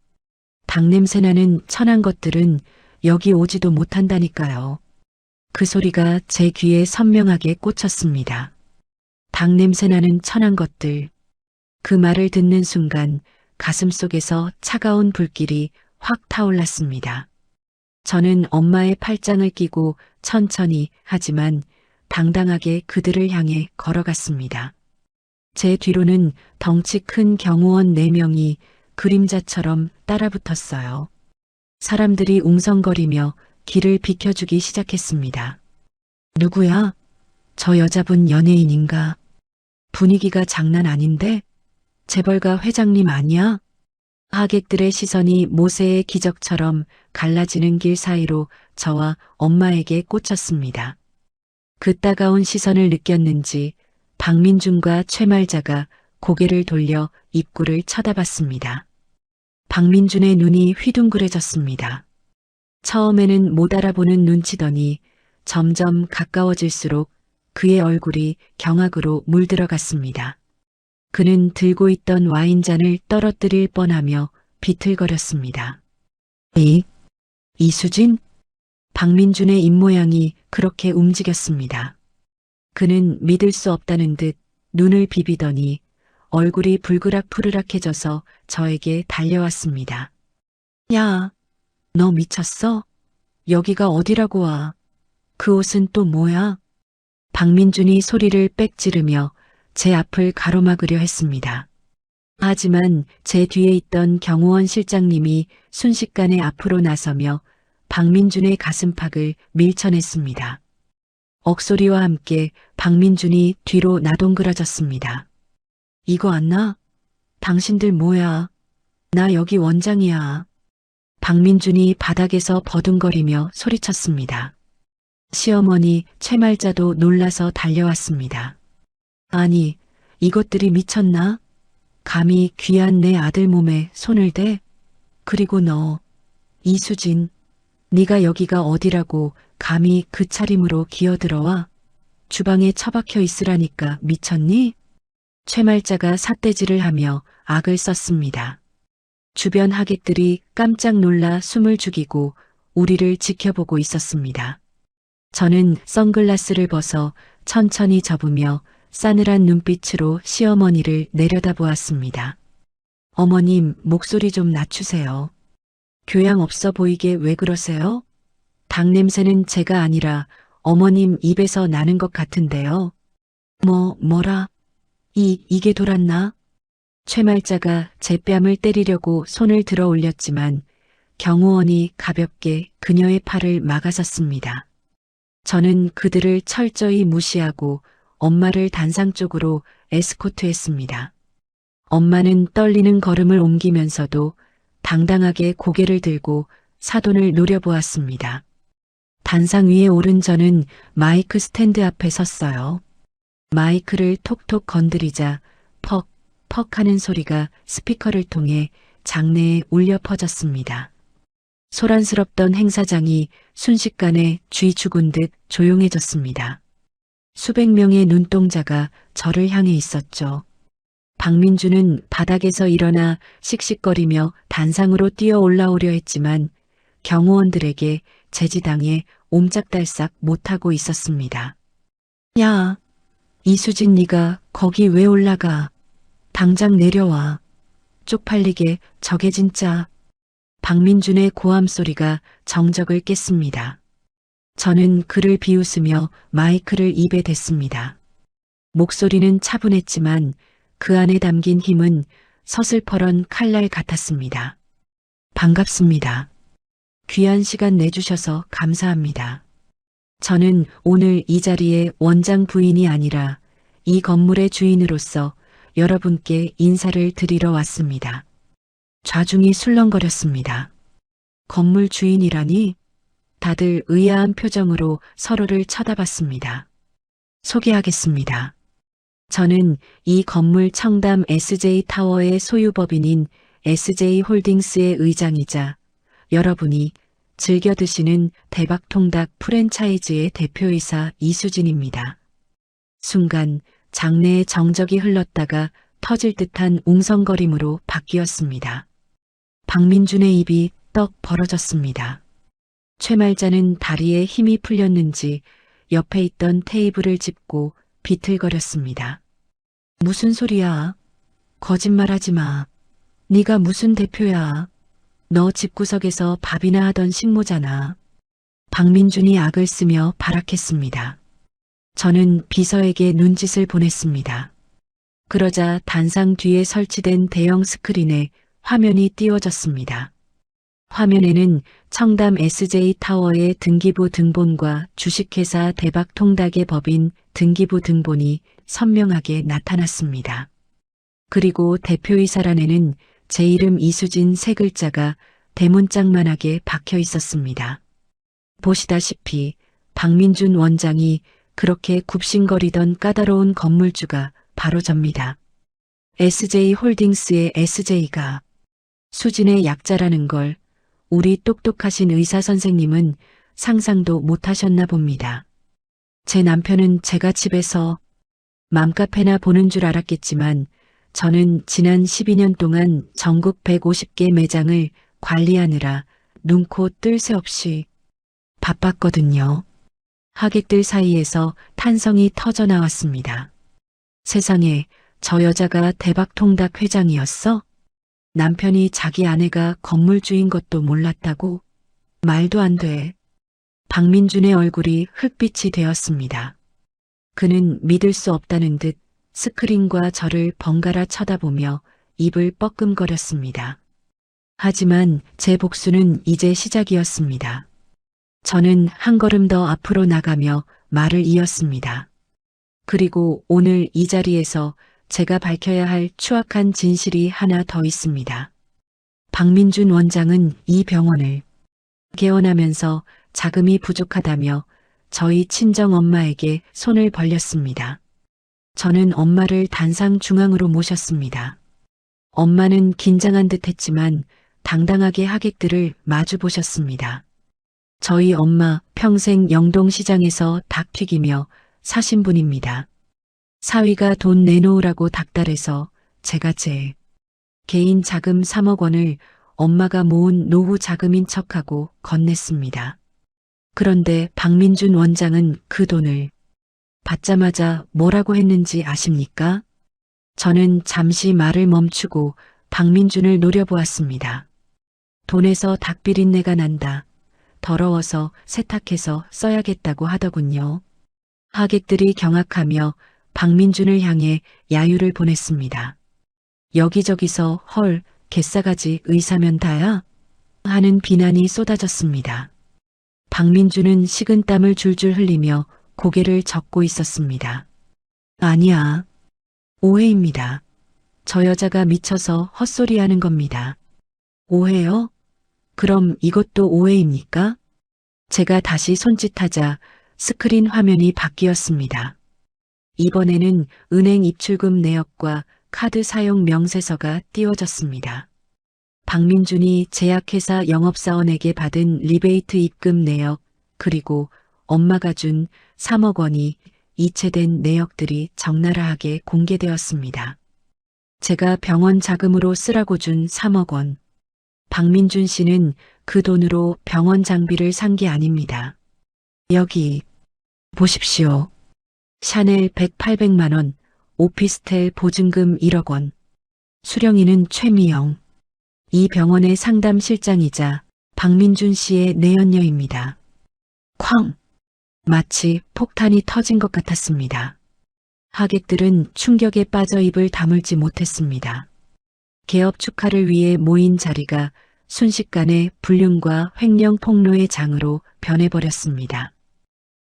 당냄새 나는 천한 것들은 여기 오지도 못한다니까요. 그 소리가 제 귀에 선명하게 꽂혔습니다. 닭 냄새나는 천한 것들. 그 말을 듣는 순간 가슴 속에서 차가운 불길이 확 타올랐습니다. 저는 엄마의 팔짱을 끼고 천천히 하지만 당당하게 그들을 향해 걸어갔습니다. 제 뒤로는 덩치 큰 경호원 4명이 그림자처럼 따라붙었어요. 사람들이 웅성거리며 길을 비켜주기 시작했습니다. 누구야? 저 여자분 연예인인가? 분위기가 장난 아닌데? 재벌가 회장님 아니야? 하객들의 시선이 모세의 기적처럼 갈라지는 길 사이로 저와 엄마에게 꽂혔습니다. 그 따가운 시선을 느꼈는지 박민준과 최말자가 고개를 돌려 입구를 쳐다봤습니다. 박민준의 눈이 휘둥그레졌습니다. 처음에는 못 알아보는 눈치더니 점점 가까워질수록 그의 얼굴이 경악으로 물들어갔습니다. 그는 들고 있던 와인잔을 떨어뜨릴 뻔하며 비틀거렸습니다. 이수진? 박민준의 입모양이 그렇게 움직였습니다. 그는 믿을 수 없다는 듯 눈을 비비더니 얼굴이 불그락푸르락해져서 저에게 달려왔습니다. 야, 너 미쳤어? 여기가 어디라고 와? 그 옷은 또 뭐야? 박민준이 소리를 빽 지르며 제 앞을 가로막으려 했습니다. 하지만 제 뒤에 있던 경호원 실장님이 순식간에 앞으로 나서며 박민준의 가슴팍을 밀쳐냈습니다. 억소리와 함께 박민준이 뒤로 나동그라졌습니다. 이거 안 나? 당신들 뭐야? 나 여기 원장이야. 박민준이 바닥에서 버둥거리며 소리쳤습니다. 시어머니 최말자도 놀라서 달려왔습니다. 아니, 이것들이 미쳤나? 감히 귀한 내 아들 몸에 손을 대? 그리고 너, 이수진, 네가 여기가 어디라고 감히 그 차림으로 기어들어와? 주방에 처박혀 있으라니까 미쳤니? 최말자가 삿대질을 하며 악을 썼습니다. 주변 하객들이 깜짝 놀라 숨을 죽이고 우리를 지켜보고 있었습니다. 저는 선글라스를 벗어 천천히 접으며 싸늘한 눈빛으로 시어머니를 내려다보았습니다. 어머님, 목소리 좀 낮추세요. 교양 없어 보이게 왜 그러세요? 닭 냄새는 제가 아니라 어머님 입에서 나는 것 같은데요. 뭐라? 이게 돌았나? 최말자가 제 뺨을 때리려고 손을 들어 올렸지만 경호원이 가볍게 그녀의 팔을 막아섰습니다. 저는 그들을 철저히 무시하고 엄마를 단상 쪽으로 에스코트했습니다. 엄마는 떨리는 걸음을 옮기면서도 당당하게 고개를 들고 사돈을 노려보았습니다. 단상 위에 오른 저는 마이크 스탠드 앞에 섰어요. 마이크를 톡톡 건드리자 퍽 하는 소리가 스피커를 통해 장내에 울려 퍼졌습니다. 소란스럽던 행사장이 순식간에 쥐 죽은 듯 조용해졌습니다. 수백 명의 눈동자가 저를 향해 있었죠. 박민준은 바닥에서 일어나 씩씩거리며 단상으로 뛰어 올라오려 했지만 경호원들에게 제지당해 옴짝달싹 못하고 있었습니다. 야, 이수진 네가 거기 왜 올라가? 당장 내려와. 쪽팔리게 저게 진짜. 박민준의 고함 소리가 정적을 깼습니다. 저는 그를 비웃으며 마이크를 입에 댔습니다. 목소리는 차분했지만 그 안에 담긴 힘은 서슬퍼런 칼날 같았습니다. 반갑습니다. 귀한 시간 내주셔서 감사합니다. 저는 오늘 이 자리에 원장 부인이 아니라 이 건물의 주인으로서 여러분께 인사를 드리러 왔습니다. 좌중이 술렁거렸습니다. 건물 주인이라니? 다들 의아한 표정으로 서로를 쳐다봤습니다. 소개하겠습니다. 저는 이 건물 청담 SJ타워의 소유법인인 SJ홀딩스의 의장이자 여러분이 즐겨 드시는 대박통닭 프랜차이즈의 대표이사 이수진입니다. 순간 장내에 정적이 흘렀다가 터질 듯한 웅성거림으로 바뀌었습니다. 박민준의 입이 떡 벌어졌습니다. 최말자는 다리에 힘이 풀렸는지 옆에 있던 테이블을 짚고 비틀거렸습니다. 무슨 소리야? 거짓말하지 마. 네가 무슨 대표야? 너 집구석에서 밥이나 하던 식모잖아. 박민준이 악을 쓰며 발악했습니다. 저는 비서에게 눈짓을 보냈습니다. 그러자 단상 뒤에 설치된 대형 스크린에 화면이 띄워졌습니다. 화면에는 청담 SJ타워의 등기부 등본과 주식회사 대박통닭의 법인 등기부 등본이 선명하게 나타났습니다. 그리고 대표이사란에는 제 이름 이수진 세 글자가 대문짝만하게 박혀 있었습니다. 보시다시피 박민준 원장이 그렇게 굽신거리던 까다로운 건물주가 바로 접니다. SJ홀딩스의 SJ가 수진의 약자라는 걸 우리 똑똑하신 의사 선생님은 상상도 못하셨나 봅니다. 제 남편은 제가 집에서 맘카페나 보는 줄 알았겠지만 저는 지난 12년 동안 전국 150개 매장을 관리하느라 눈코 뜰 새 없이 바빴거든요. 하객들 사이에서 탄성이 터져 나왔습니다. 세상에, 저 여자가 대박통닭 회장이었어? 남편이 자기 아내가 건물주인 것도 몰랐다고? 말도 안 돼. 박민준의 얼굴이 흑빛이 되었습니다. 그는 믿을 수 없다는 듯 스크린과 저를 번갈아 쳐다보며 입을 뻐끔거렸습니다. 하지만 제 복수는 이제 시작이었습니다. 저는 한 걸음 더 앞으로 나가며 말을 이었습니다. 그리고 오늘 이 자리에서 제가 밝혀야 할 추악한 진실이 하나 더 있습니다. 박민준 원장은 이 병원을 개원하면서 자금이 부족하다며 저희 친정 엄마에게 손을 벌렸습니다. 저는 엄마를 단상 중앙으로 모셨습니다. 엄마는 긴장한 듯 했지만 당당하게 하객들을 마주 보셨습니다. 저희 엄마 평생 영동시장에서 닭 튀기며 사신 분입니다. 사위가 돈 내놓으라고 닥달해서 제가 제 개인 자금 3억 원을 엄마가 모은 노후 자금인 척하고 건넸습니다. 그런데 박민준 원장은 그 돈을 받자마자 뭐라고 했는지 아십니까? 저는 잠시 말을 멈추고 박민준을 노려보았습니다. 돈에서 닭비린내가 난다. 더러워서 세탁해서 써야겠다고 하더군요. 하객들이 경악하며 박민준을 향해 야유를 보냈습니다. 여기저기서 헐, 개싸가지 의사면 다야? 하는 비난이 쏟아졌습니다. 박민준은 식은땀을 줄줄 흘리며 고개를 젓고 있었습니다. 아니야. 오해입니다. 저 여자가 미쳐서 헛소리하는 겁니다. 오해요? 그럼 이것도 오해입니까? 제가 다시 손짓하자 스크린 화면이 바뀌었습니다. 이번에는 은행 입출금 내역과 카드 사용 명세서가 띄워졌습니다. 박민준이 제약회사 영업사원에게 받은 리베이트 입금 내역, 그리고 엄마가 준 3억 원이 이체된 내역들이 적나라하게 공개되었습니다. 제가 병원 자금으로 쓰라고 준 3억 원. 박민준 씨는 그 돈으로 병원 장비를 산 게 아닙니다. 여기 보십시오. 샤넬 100, 800만 원, 오피스텔 보증금 1억 원. 수령인은 최미영. 이 병원의 상담실장이자 박민준 씨의 내연녀입니다. 쾅! 마치 폭탄이 터진 것 같았습니다. 하객들은 충격에 빠져 입을 다물지 못했습니다. 개업 축하를 위해 모인 자리가 순식간에 불륜과 횡령 폭로의 장으로 변해버렸습니다.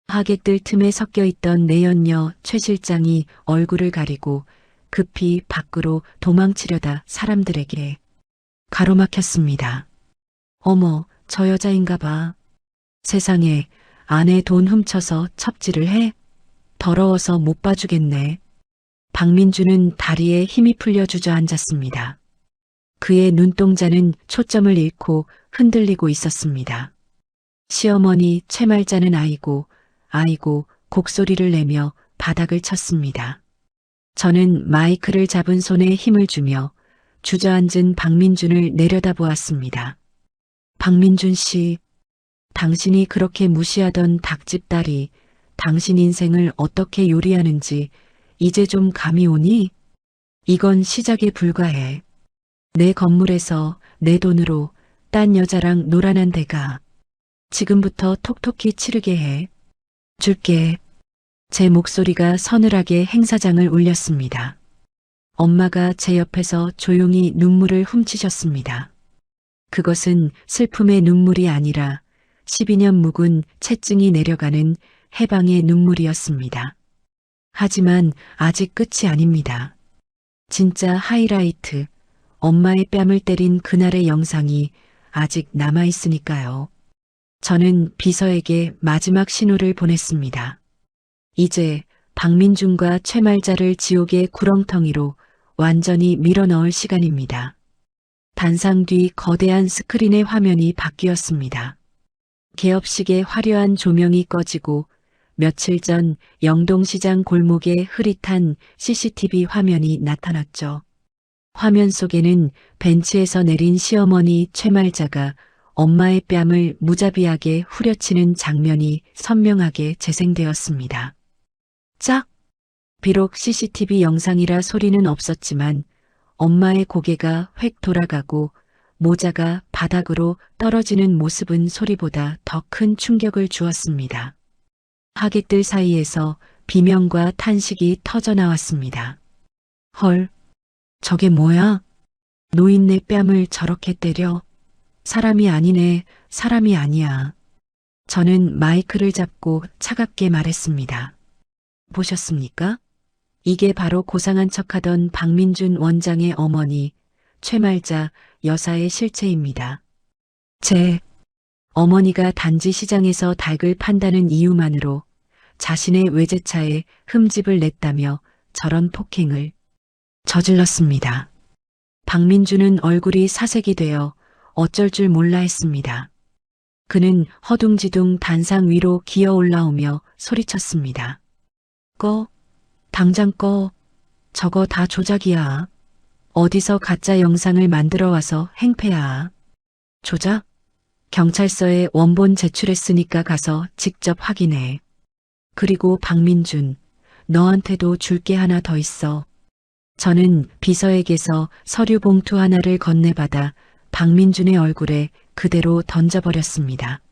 하객들 틈에 섞여 있던 내연녀 최 실장이 얼굴을 가리고 급히 밖으로 도망치려다 사람들에게 가로막혔습니다. 어머, 저 여자인가 봐. 세상에, 아내 돈 훔쳐서 첩질을 해? 더러워서 못 봐주겠네. 박민준은 다리에 힘이 풀려 주저앉았습니다. 그의 눈동자는 초점을 잃고 흔들리고 있었습니다. 시어머니 최말자는 아이고 곡소리를 내며 바닥을 쳤습니다. 저는 마이크를 잡은 손에 힘을 주며 주저앉은 박민준을 내려다보았습니다. 박민준 씨, 당신이 그렇게 무시하던 닭집 딸이 당신 인생을 어떻게 요리하는지 이제 좀 감이 오니? 이건 시작에 불과해. 내 건물에서 내 돈으로 딴 여자랑 놀아난 데가 지금부터 톡톡히 치르게 해. 줄게. 제 목소리가 서늘하게 행사장을 울렸습니다. 엄마가 제 옆에서 조용히 눈물을 훔치셨습니다. 그것은 슬픔의 눈물이 아니라 12년 묵은 채증이 내려가는 해방의 눈물이었습니다. 하지만 아직 끝이 아닙니다. 진짜 하이라이트, 엄마의 뺨을 때린 그날의 영상이 아직 남아있으니까요. 저는 비서에게 마지막 신호를 보냈습니다. 이제 박민준과 최말자를 지옥의 구렁텅이로 완전히 밀어넣을 시간입니다. 단상 뒤 거대한 스크린의 화면이 바뀌었습니다. 개업식의 화려한 조명이 꺼지고 며칠 전 영동시장 골목에 흐릿한 CCTV 화면이 나타났죠. 화면 속에는 벤치에서 내린 시어머니 최말자가 엄마의 뺨을 무자비하게 후려치는 장면이 선명하게 재생되었습니다. 짝! 비록 CCTV 영상이라 소리는 없었지만 엄마의 고개가 획 돌아가고 모자가 바닥으로 떨어지는 모습은 소리보다 더 큰 충격을 주었습니다. 하객들 사이에서 비명과 탄식이 터져나왔습니다. 헐, 저게 뭐야? 노인네 뺨을 저렇게 때려? 사람이 아니네, 사람이 아니야. 저는 마이크를 잡고 차갑게 말했습니다. 보셨습니까? 이게 바로 고상한 척하던 박민준 원장의 어머니, 최말자 여사의 실체입니다. 제 어머니가 단지 시장에서 닭을 판다는 이유만으로 자신의 외제차에 흠집을 냈다며 저런 폭행을 저질렀습니다. 박민준은 얼굴이 사색이 되어 어쩔 줄 몰라 했습니다. 그는 허둥지둥 단상 위로 기어 올라오며 소리쳤습니다. 꺼, 당장 꺼. 저거 다 조작이야. 어디서 가짜 영상을 만들어 와서 행패야. 조작? 경찰서에 원본 제출했으니까 가서 직접 확인해. 그리고 박민준, 너한테도 줄 게 하나 더 있어. 저는 비서에게서 서류 봉투 하나를 건네받아 박민준의 얼굴에 그대로 던져버렸습니다.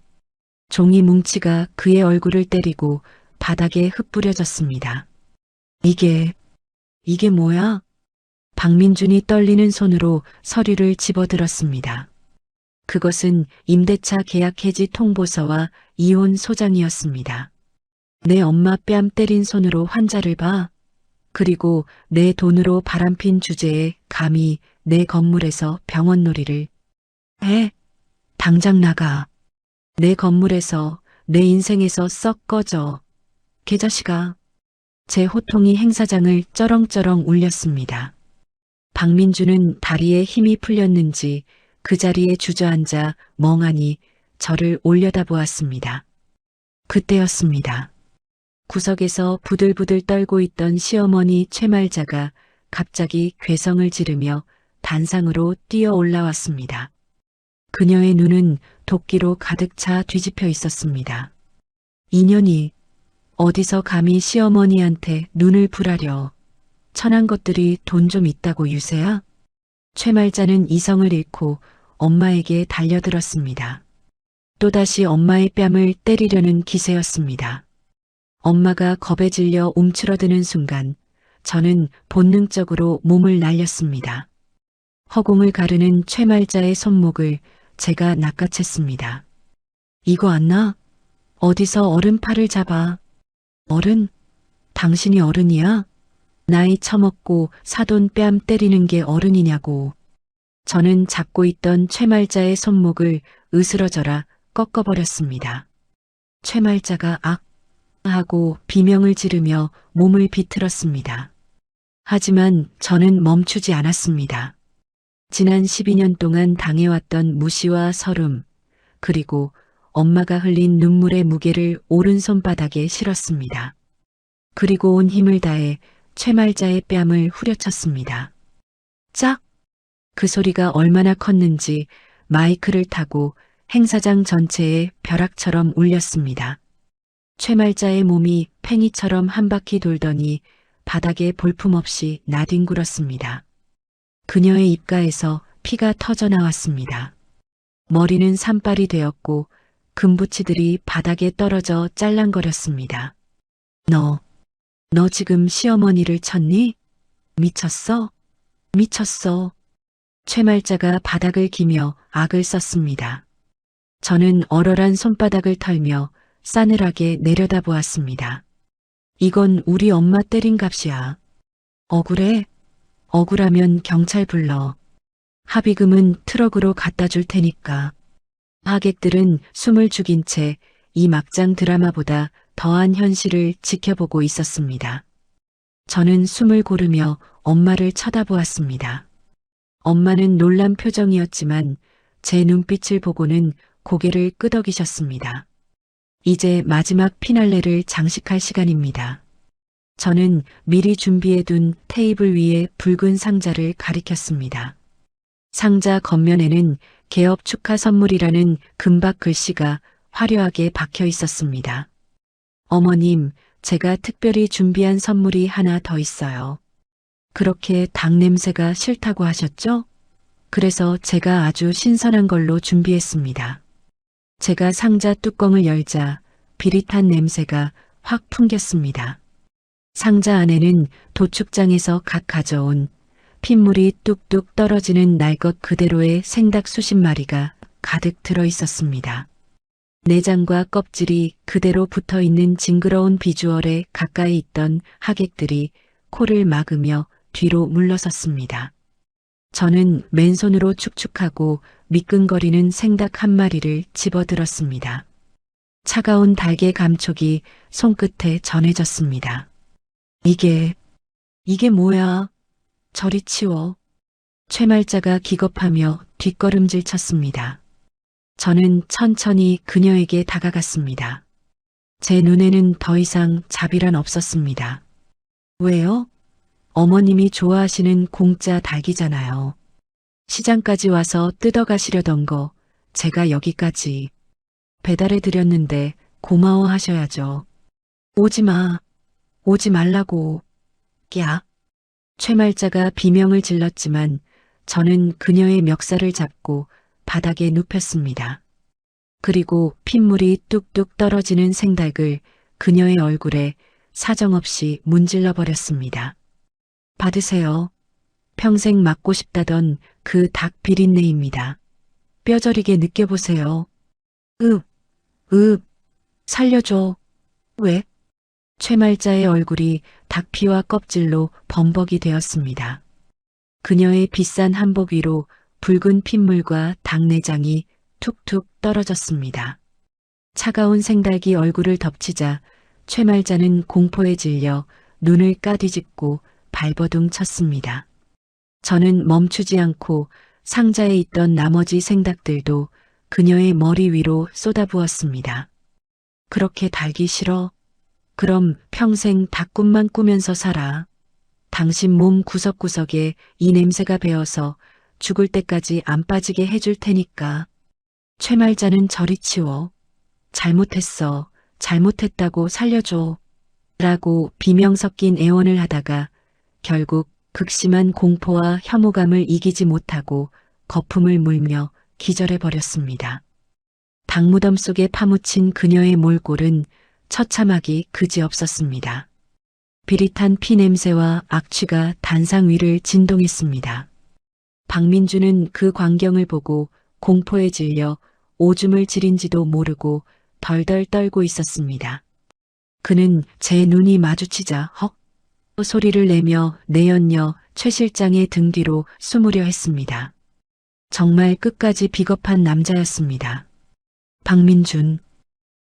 종이 뭉치가 그의 얼굴을 때리고 바닥에 흩뿌려졌습니다. 이게 뭐야? 박민준이 떨리는 손으로 서류를 집어들었습니다. 그것은 임대차 계약 해지 통보서와 이혼 소장이었습니다. 내 엄마 뺨 때린 손으로 환자를 봐. 그리고 내 돈으로 바람핀 주제에 감히 내 건물에서 병원놀이를 해. 당장 나가. 내 건물에서, 내 인생에서 썩 꺼져. 개자식아. 제 호통이 행사장을 쩌렁쩌렁 울렸습니다. 박민준은 다리에 힘이 풀렸는지 그 자리에 주저앉아 멍하니 저를 올려다보았습니다. 그때였습니다. 구석에서 부들부들 떨고 있던 시어머니 최말자가 갑자기 괴성을 지르며 단상으로 뛰어 올라왔습니다. 그녀의 눈은 도끼로 가득 차 뒤집혀 있었습니다. 인연이 어디서 감히 시어머니한테 눈을 불하려. 천한 것들이 돈 좀 있다고 유세야? 최말자는 이성을 잃고 엄마에게 달려들었습니다. 또다시 엄마의 뺨을 때리려는 기세였습니다. 엄마가 겁에 질려 움츠러드는 순간 저는 본능적으로 몸을 날렸습니다. 허공을 가르는 최말자의 손목을 제가 낚아챘습니다. 이거 안 나? 어디서 어른 팔을 잡아. 어른? 당신이 어른이야? 나이 처먹고 사돈 뺨 때리는 게 어른이냐고. 저는 잡고 있던 최말자의 손목을 으스러져라 꺾어버렸습니다. 최말자가 악 하고 비명을 지르며 몸을 비틀었습니다. 하지만 저는 멈추지 않았습니다. 지난 12년 동안 당해왔던 무시와 서름, 그리고 엄마가 흘린 눈물의 무게를 오른손바닥에 실었습니다. 그리고 온 힘을 다해 최말자의 뺨을 후려쳤습니다. 짝! 그 소리가 얼마나 컸는지 마이크를 타고 행사장 전체에 벼락처럼 울렸습니다. 최말자의 몸이 팽이처럼 한 바퀴 돌더니 바닥에 볼품없이 나뒹굴었습니다. 그녀의 입가에서 피가 터져 나왔습니다. 머리는 산발이 되었고 금부치들이 바닥에 떨어져 짤랑거렸습니다. 너 지금 시어머니를 쳤니? 미쳤어? 미쳤어. 최말자가 바닥을 기며 악을 썼습니다. 저는 얼얼한 손바닥을 털며 싸늘하게 내려다보았습니다. 이건 우리 엄마 때린 값이야. 억울해? 억울하면 경찰 불러. 합의금은 트럭으로 갖다 줄 테니까. 하객들은 숨을 죽인 채 이 막장 드라마보다 더한 현실을 지켜보고 있었습니다. 저는 숨을 고르며 엄마를 쳐다보았습니다. 엄마는 놀란 표정이었지만 제 눈빛을 보고는 고개를 끄덕이셨습니다. 이제 마지막 피날레를 장식할 시간입니다. 저는 미리 준비해둔 테이블 위에 붉은 상자를 가리켰습니다. 상자 겉면에는 개업 축하 선물이라는 금박 글씨가 화려하게 박혀 있었습니다. 어머님, 제가 특별히 준비한 선물이 하나 더 있어요. 그렇게 닭 냄새가 싫다고 하셨죠? 그래서 제가 아주 신선한 걸로 준비했습니다. 제가 상자 뚜껑을 열자 비릿한 냄새가 확 풍겼습니다. 상자 안에는 도축장에서 각 가져온 핏물이 뚝뚝 떨어지는 날 것 그대로의 생닭 수십 마리가 가득 들어 있었습니다. 내장과 껍질이 그대로 붙어 있는 징그러운 비주얼에 가까이 있던 하객들이 코를 막으며 뒤로 물러섰습니다. 저는 맨손으로 축축하고 미끈거리는 생닭 한 마리를 집어들었습니다. 차가운 닭의 감촉이 손끝에 전해졌습니다. 이게 뭐야? 저리 치워. 최말자가 기겁하며 뒷걸음질 쳤습니다. 저는 천천히 그녀에게 다가갔습니다. 제 눈에는 더 이상 자비란 없었습니다. 왜요? 어머님이 좋아하시는 공짜 닭이잖아요. 시장까지 와서 뜯어가시려던 거 제가 여기까지 배달해 드렸는데 고마워하셔야죠. 오지 마. 오지 말라고. 야. 최말자가 비명을 질렀지만 저는 그녀의 멱살을 잡고 바닥에 눕혔습니다. 그리고 핏물이 뚝뚝 떨어지는 생닭을 그녀의 얼굴에 사정없이 문질러 버렸습니다. 받으세요. 평생 맞고 싶다던 그 닭 비린내입니다. 뼈저리게 느껴보세요. 살려줘. 왜? 최말자의 얼굴이 닭피와 껍질로 범벅이 되었습니다. 그녀의 비싼 한복 위로 붉은 핏물과 닭내장이 툭툭 떨어졌습니다. 차가운 생닭이 얼굴을 덮치자 최말자는 공포에 질려 눈을 까뒤집고 발버둥 쳤습니다. 저는 멈추지 않고 상자에 있던 나머지 생닭들도 그녀의 머리 위로 쏟아부었습니다. 그렇게 달기 싫어? 그럼 평생 닭꿈만 꾸면서 살아. 당신 몸 구석구석에 이 냄새가 배어서 죽을 때까지 안 빠지게 해줄 테니까. 최말자는 저리 치워. 잘못했어. 잘못했다고 살려줘. 라고 비명 섞인 애원을 하다가 결국 극심한 공포와 혐오감을 이기지 못하고 거품을 물며 기절해버렸습니다. 닭무덤 속에 파묻힌 그녀의 몰골은 처참하기 그지없었습니다. 비릿한 피 냄새와 악취가 단상 위를 진동했습니다. 박민주는 그 광경을 보고 공포에 질려 오줌을 지린지도 모르고 덜덜 떨고 있었습니다. 그는 제 눈이 마주치자 헉 소리를 내며 내연녀 최 실장의 등 뒤로 숨으려 했습니다. 정말 끝까지 비겁한 남자였습니다. 박민준,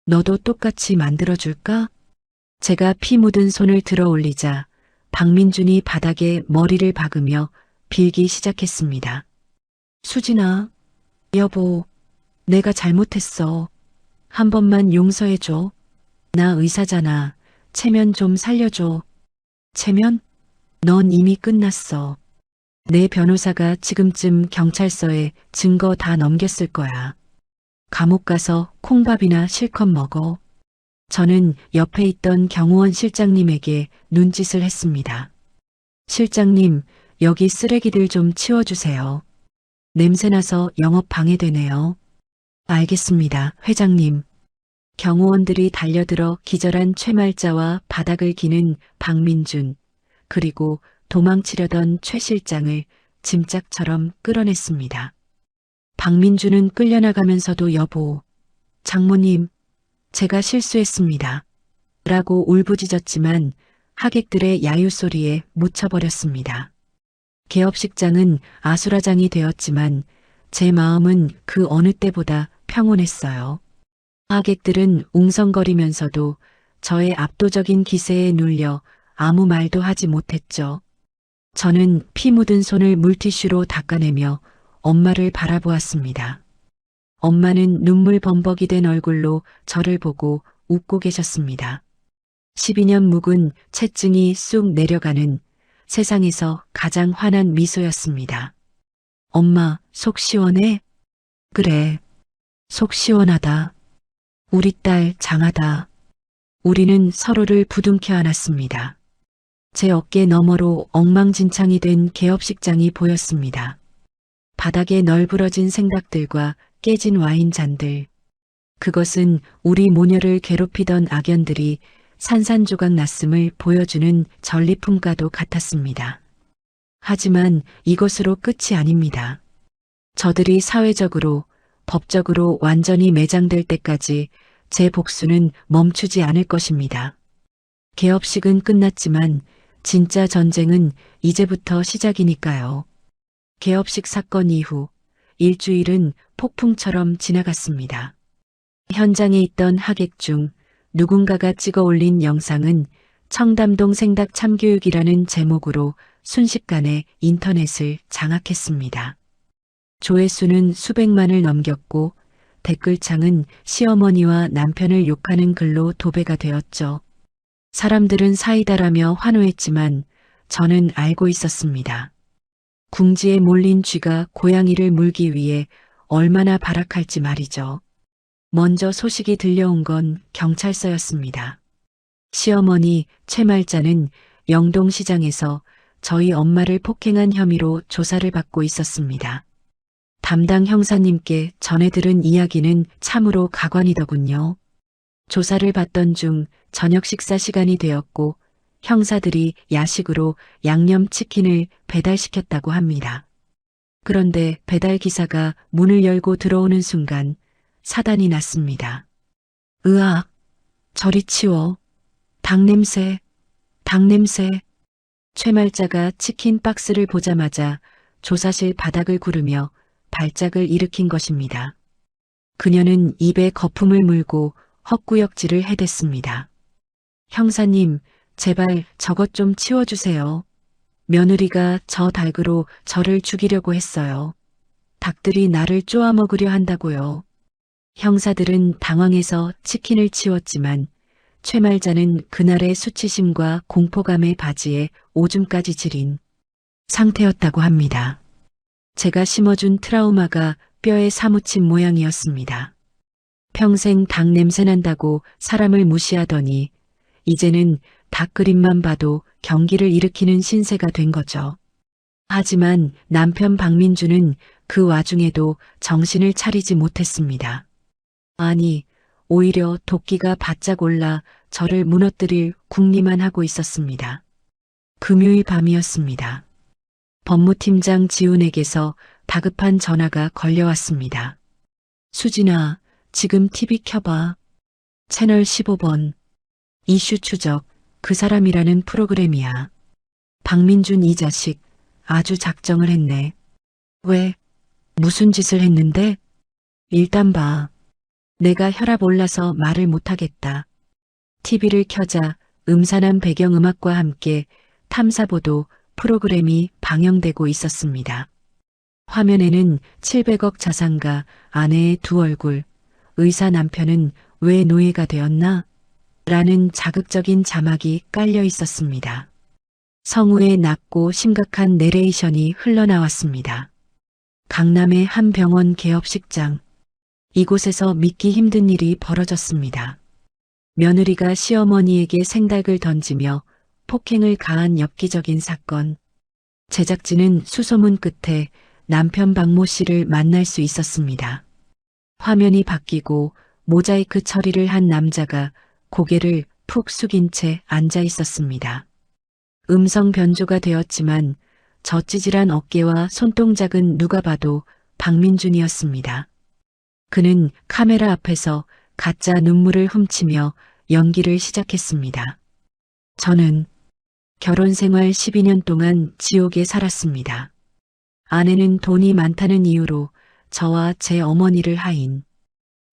너도 똑같이 만들어줄까? 제가 피 묻은 손을 들어 올리자 박민준이 바닥에 머리를 박으며 빌기 시작했습니다. 수진아, 여보, 내가 잘못했어. 한 번만 용서해줘. 나 의사잖아. 체면 좀 살려줘. 체면? 넌 이미 끝났어. 내 변호사가 지금쯤 경찰서에 증거 다 넘겼을 거야. 감옥 가서 콩밥이나 실컷 먹어. 저는 옆에 있던 경호원 실장님에게 눈짓을 했습니다. 실장님, 여기 쓰레기들 좀 치워주세요. 냄새나서 영업 방해되네요. 알겠습니다, 회장님. 경호원들이 달려들어 기절한 최말자와 바닥을 기는 박민준, 그리고 도망치려던 최 실장을 짐짝처럼 끌어냈습니다. 박민준은 끌려나가면서도 여보, 장모님, 제가 실수했습니다. 라고 울부짖었지만 하객들의 야유 소리에 묻혀버렸습니다. 개업식장은 아수라장이 되었지만 제 마음은 그 어느 때보다 평온했어요. 하객들은 웅성거리면서도 저의 압도적인 기세에 눌려 아무 말도 하지 못했죠. 저는 피 묻은 손을 물티슈로 닦아내며 엄마를 바라보았습니다. 엄마는 눈물 범벅이 된 얼굴로 저를 보고 웃고 계셨습니다. 12년 묵은 채증이 쑥 내려가는 세상에서 가장 환한 미소였습니다. 엄마, 속 시원해? 그래, 속 시원하다. 우리 딸 장하다. 우리는 서로를 부둥켜 안았습니다. 제 어깨 너머로 엉망진창이 된 개업식장이 보였습니다. 바닥에 널브러진 생각들과 깨진 와인 잔들. 그것은 우리 모녀를 괴롭히던 악연들이 산산조각 났음을 보여주는 전리품과도 같았습니다. 하지만 이것으로 끝이 아닙니다. 저들이 사회적으로, 법적으로 완전히 매장될 때까지 제 복수는 멈추지 않을 것입니다. 개업식은 끝났지만 진짜 전쟁은 이제부터 시작이니까요. 개업식 사건 이후 일주일은 폭풍처럼 지나갔습니다. 현장에 있던 하객 중 누군가가 찍어 올린 영상은 청담동 생닭 참교육이라는 제목으로 순식간에 인터넷을 장악했습니다. 조회수는 수백만을 넘겼고 댓글창은 시어머니와 남편을 욕하는 글로 도배가 되었죠. 사람들은 사이다라며 환호했지만 저는 알고 있었습니다. 궁지에 몰린 쥐가 고양이를 물기 위해 얼마나 발악할지 말이죠. 먼저 소식이 들려온 건 경찰서였습니다. 시어머니 최말자는 영동시장에서 저희 엄마를 폭행한 혐의로 조사를 받고 있었습니다. 담당 형사님께 전해 들은 이야기는 참으로 가관이더군요. 조사를 받던 중 저녁 식사 시간이 되었고 형사들이 야식으로 양념치킨을 배달시켰다고 합니다. 그런데 배달 기사가 문을 열고 들어오는 순간 사단이 났습니다. 으악, 저리 치워. 닭냄새, 닭냄새. 최말자가 치킨 박스를 보자마자 조사실 바닥을 구르며 발작을 일으킨 것입니다. 그녀는 입에 거품을 물고 헛구역질을 해댔습니다. 형사님, 제발 저것 좀 치워주세요. 며느리가 저 닭으로 저를 죽이려고 했어요. 닭들이 나를 쪼아먹으려 한다고요. 형사들은 당황해서 치킨을 치웠지만 최말자는 그날의 수치심과 공포감의 바지에 오줌까지 지린 상태였다고 합니다. 제가 심어준 트라우마가 뼈에 사무친 모양이었습니다. 평생 닭 냄새 난다고 사람을 무시하더니 이제는 닭 그림만 봐도 경기를 일으키는 신세가 된 거죠. 하지만 남편 박민주는 그 와중에도 정신을 차리지 못했습니다. 아니, 오히려 도끼가 바짝 올라 저를 무너뜨릴 궁리만 하고 있었습니다. 금요일 밤이었습니다. 법무팀장 지훈에게서 다급한 전화가 걸려왔습니다. 수진아, 지금 TV 켜봐. 채널 15번. 이슈 추적, 그 사람이라는 프로그램이야. 박민준 이 자식, 아주 작정을 했네. 왜? 무슨 짓을 했는데? 일단 봐. 내가 혈압 올라서 말을 못하겠다. TV를 켜자 음산한 배경음악과 함께 탐사보도 프로그램이 방영되고 있었습니다. 화면에는 700억 자산가 아내의 두 얼굴, 의사 남편은 왜 노예가 되었나? 라는 자극적인 자막이 깔려 있었습니다. 성우의 낮고 심각한 내레이션이 흘러나왔습니다. 강남의 한 병원 개업식장. 이곳에서 믿기 힘든 일이 벌어졌습니다. 며느리가 시어머니에게 생닭을 던지며 폭행을 가한 엽기적인 사건. 제작진은 수소문 끝에 남편 박모 씨를 만날 수 있었습니다. 화면이 바뀌고 모자이크 처리를 한 남자가 고개를 푹 숙인 채 앉아 있었습니다. 음성 변조가 되었지만 젖지질한 어깨와 손동작은 누가 봐도 박민준이었습니다. 그는 카메라 앞에서 가짜 눈물을 훔치며 연기를 시작했습니다. 저는 결혼 생활 12년 동안 지옥에 살았습니다. 아내는 돈이 많다는 이유로 저와 제 어머니를 하인,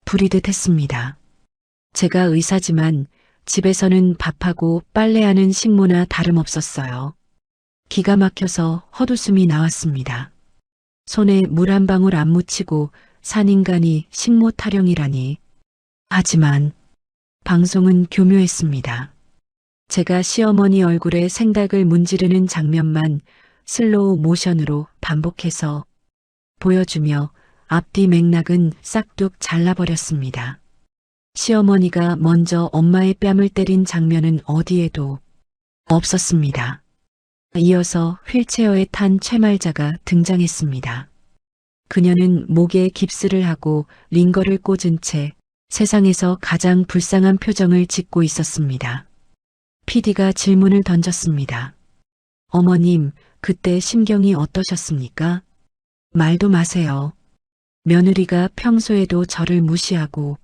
부리듯 했습니다. 제가 의사지만 집에서는 밥하고 빨래하는 식모나 다름없었어요. 기가 막혀서 헛웃음이 나왔습니다. 손에 물 한 방울 안 묻히고 산 인간이 식모 타령이라니. 하지만 방송은 교묘했습니다. 제가 시어머니 얼굴에 생닭을 문지르는 장면만 슬로우 모션으로 반복해서 보여주며 앞뒤 맥락은 싹둑 잘라버렸습니다. 시어머니가 먼저 엄마의 뺨을 때린 장면은 어디에도 없었습니다. 이어서 휠체어에 탄 최말자가 등장했습니다. 그녀는 목에 깁스를 하고 링거를 꽂은 채 세상에서 가장 불쌍한 표정을 짓고 있었습니다. PD가 질문을 던졌습니다. 어머님, 그때 심경이 어떠셨습니까? 말도 마세요. 며느리가 평소에도 저를 무시하고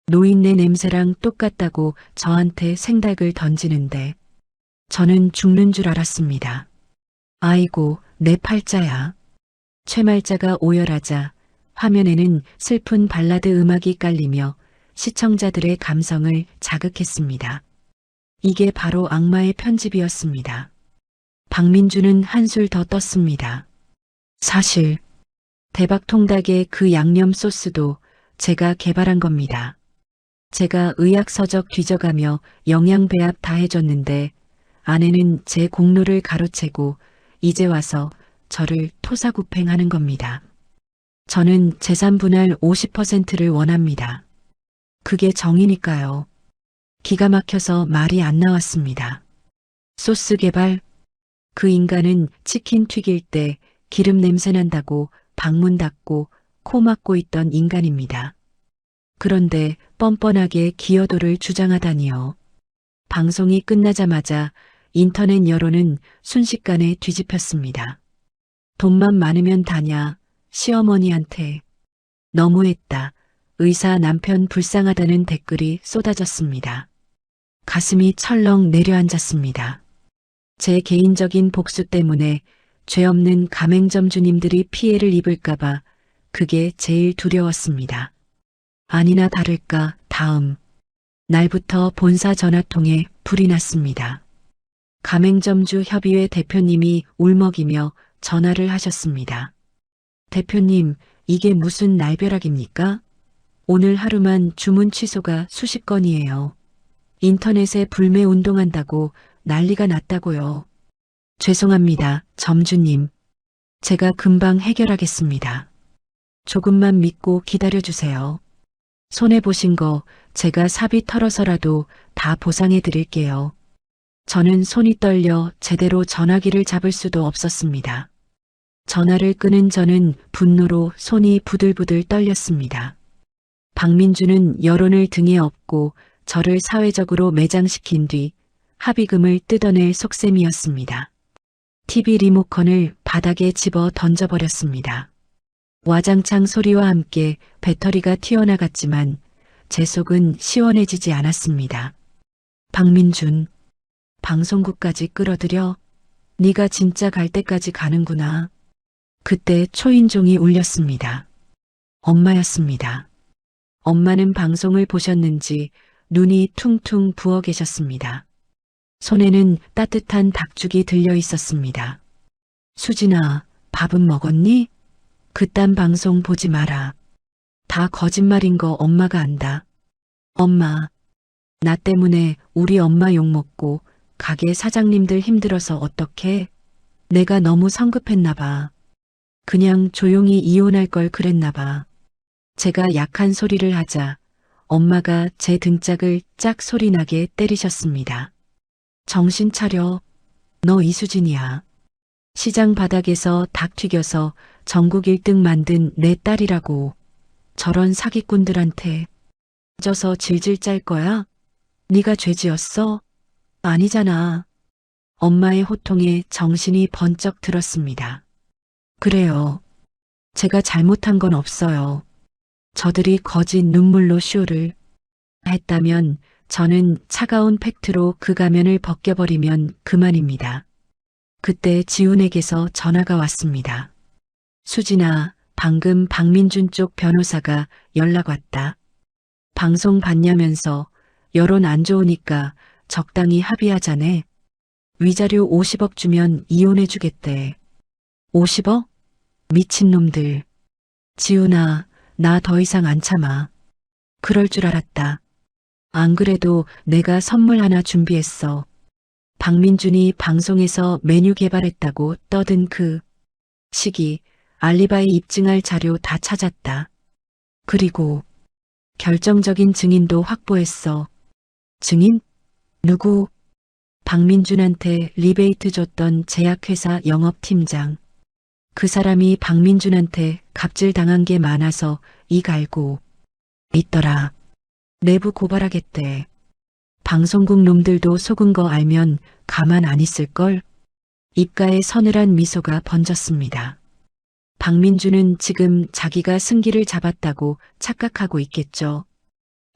노인네 냄새랑 똑같다고 저한테 생닭을 던지는데 저는 죽는 줄 알았습니다. 아이고, 내 팔자야. 최말자가 오열하자 화면에는 슬픈 발라드 음악이 깔리며 시청자들의 감성을 자극했습니다. 이게 바로 악마의 편집이었습니다. 박민주는 한술 더 떴습니다. 사실 대박통닭의 그 양념 소스도 제가 개발한 겁니다. 제가 의학서적 뒤져가며 영양배합 다 해줬는데 아내는 제 공로를 가로채고 이제 와서 저를 토사구팽하는 겁니다. 저는 재산 분할 50%를 원합니다. 그게 정이니까요. 기가 막혀서 말이 안 나왔습니다. 소스 개발? 그 인간은 치킨 튀길 때 기름 냄새 난다고 방문 닫고 코 막고 있던 인간입니다. 그런데 뻔뻔하게 기여도를 주장하다니요. 방송이 끝나자마자 인터넷 여론은 순식간에 뒤집혔습니다. 돈만 많으면 다냐, 시어머니한테. 너무했다. 의사 남편 불쌍하다는 댓글이 쏟아졌습니다. 가슴이 철렁 내려앉았습니다. 제 개인적인 복수 때문에 죄 없는 가맹점 주님들이 피해를 입을까봐 그게 제일 두려웠습니다. 아니나 다를까 다음 날부터 본사 전화통에 불이 났습니다. 가맹점주 협의회 대표님이 울먹이며 전화를 하셨습니다. 대표님, 이게 무슨 날벼락입니까? 오늘 하루만 주문 취소가 수십 건이에요. 인터넷에 불매 운동한다고 난리가 났다고요. 죄송합니다, 점주님. 제가 금방 해결하겠습니다. 조금만 믿고 기다려주세요. 손해보신 거 제가 사비 털어서라도 다 보상해 드릴게요. 저는 손이 떨려 제대로 전화기를 잡을 수도 없었습니다. 전화를 끊은 저는 분노로 손이 부들부들 떨렸습니다. 박민주는 여론을 등에 업고 저를 사회적으로 매장시킨 뒤 합의금을 뜯어낼 속셈이었습니다. TV 리모컨을 바닥에 집어 던져버렸습니다. 와장창 소리와 함께 배터리가 튀어나갔지만 제 속은 시원해지지 않았습니다. 박민준, 방송국까지 끌어들여? 네가 진짜 갈 때까지 가는구나. 그때 초인종이 울렸습니다. 엄마였습니다. 엄마는 방송을 보셨는지 눈이 퉁퉁 부어 계셨습니다. 손에는 따뜻한 닭죽이 들려 있었습니다. 수진아, 밥은 먹었니? 그딴 방송 보지 마라. 다 거짓말인 거 엄마가 안다. 엄마, 나 때문에 우리 엄마 욕먹고 가게 사장님들 힘들어서 어떡해? 내가 너무 성급했나 봐. 그냥 조용히 이혼할 걸 그랬나 봐. 제가 약한 소리를 하자 엄마가 제 등짝을 짝 소리나게 때리셨습니다. 정신 차려. 너 이수진이야. 시장 바닥에서 닭 튀겨서 전국 1등 만든 내 딸이라고. 저런 사기꾼들한테 져서 질질 짤 거야? 네가 죄지었어? 아니잖아. 엄마의 호통에 정신이 번쩍 들었습니다. 그래요. 제가 잘못한 건 없어요. 저들이 거짓 눈물로 쇼를 했다면 저는 차가운 팩트로 그 가면을 벗겨버리면 그만입니다. 그때 지훈에게서 전화가 왔습니다. 수진아, 방금 박민준 쪽 변호사가 연락 왔다. 방송 봤냐면서 여론 안 좋으니까 적당히 합의하자네. 위자료 50억 주면 이혼해주겠대. 50억? 미친놈들. 지훈아, 나 더 이상 안 참아. 그럴 줄 알았다. 안 그래도 내가 선물 하나 준비했어. 박민준이 방송에서 메뉴 개발했다고 떠든 그 시기 알리바이 입증할 자료 다 찾았다. 그리고 결정적인 증인도 확보했어. 증인? 누구? 박민준한테 리베이트 줬던 제약회사 영업팀장. 그 사람이 박민준한테 갑질당한 게 많아서 이 갈고 있더라. 내부 고발하겠대. 방송국 놈들도 속은 거 알면 가만 안 있을걸? 입가에 서늘한 미소가 번졌습니다. 박민준은 지금 자기가 승기를 잡았다고 착각하고 있겠죠.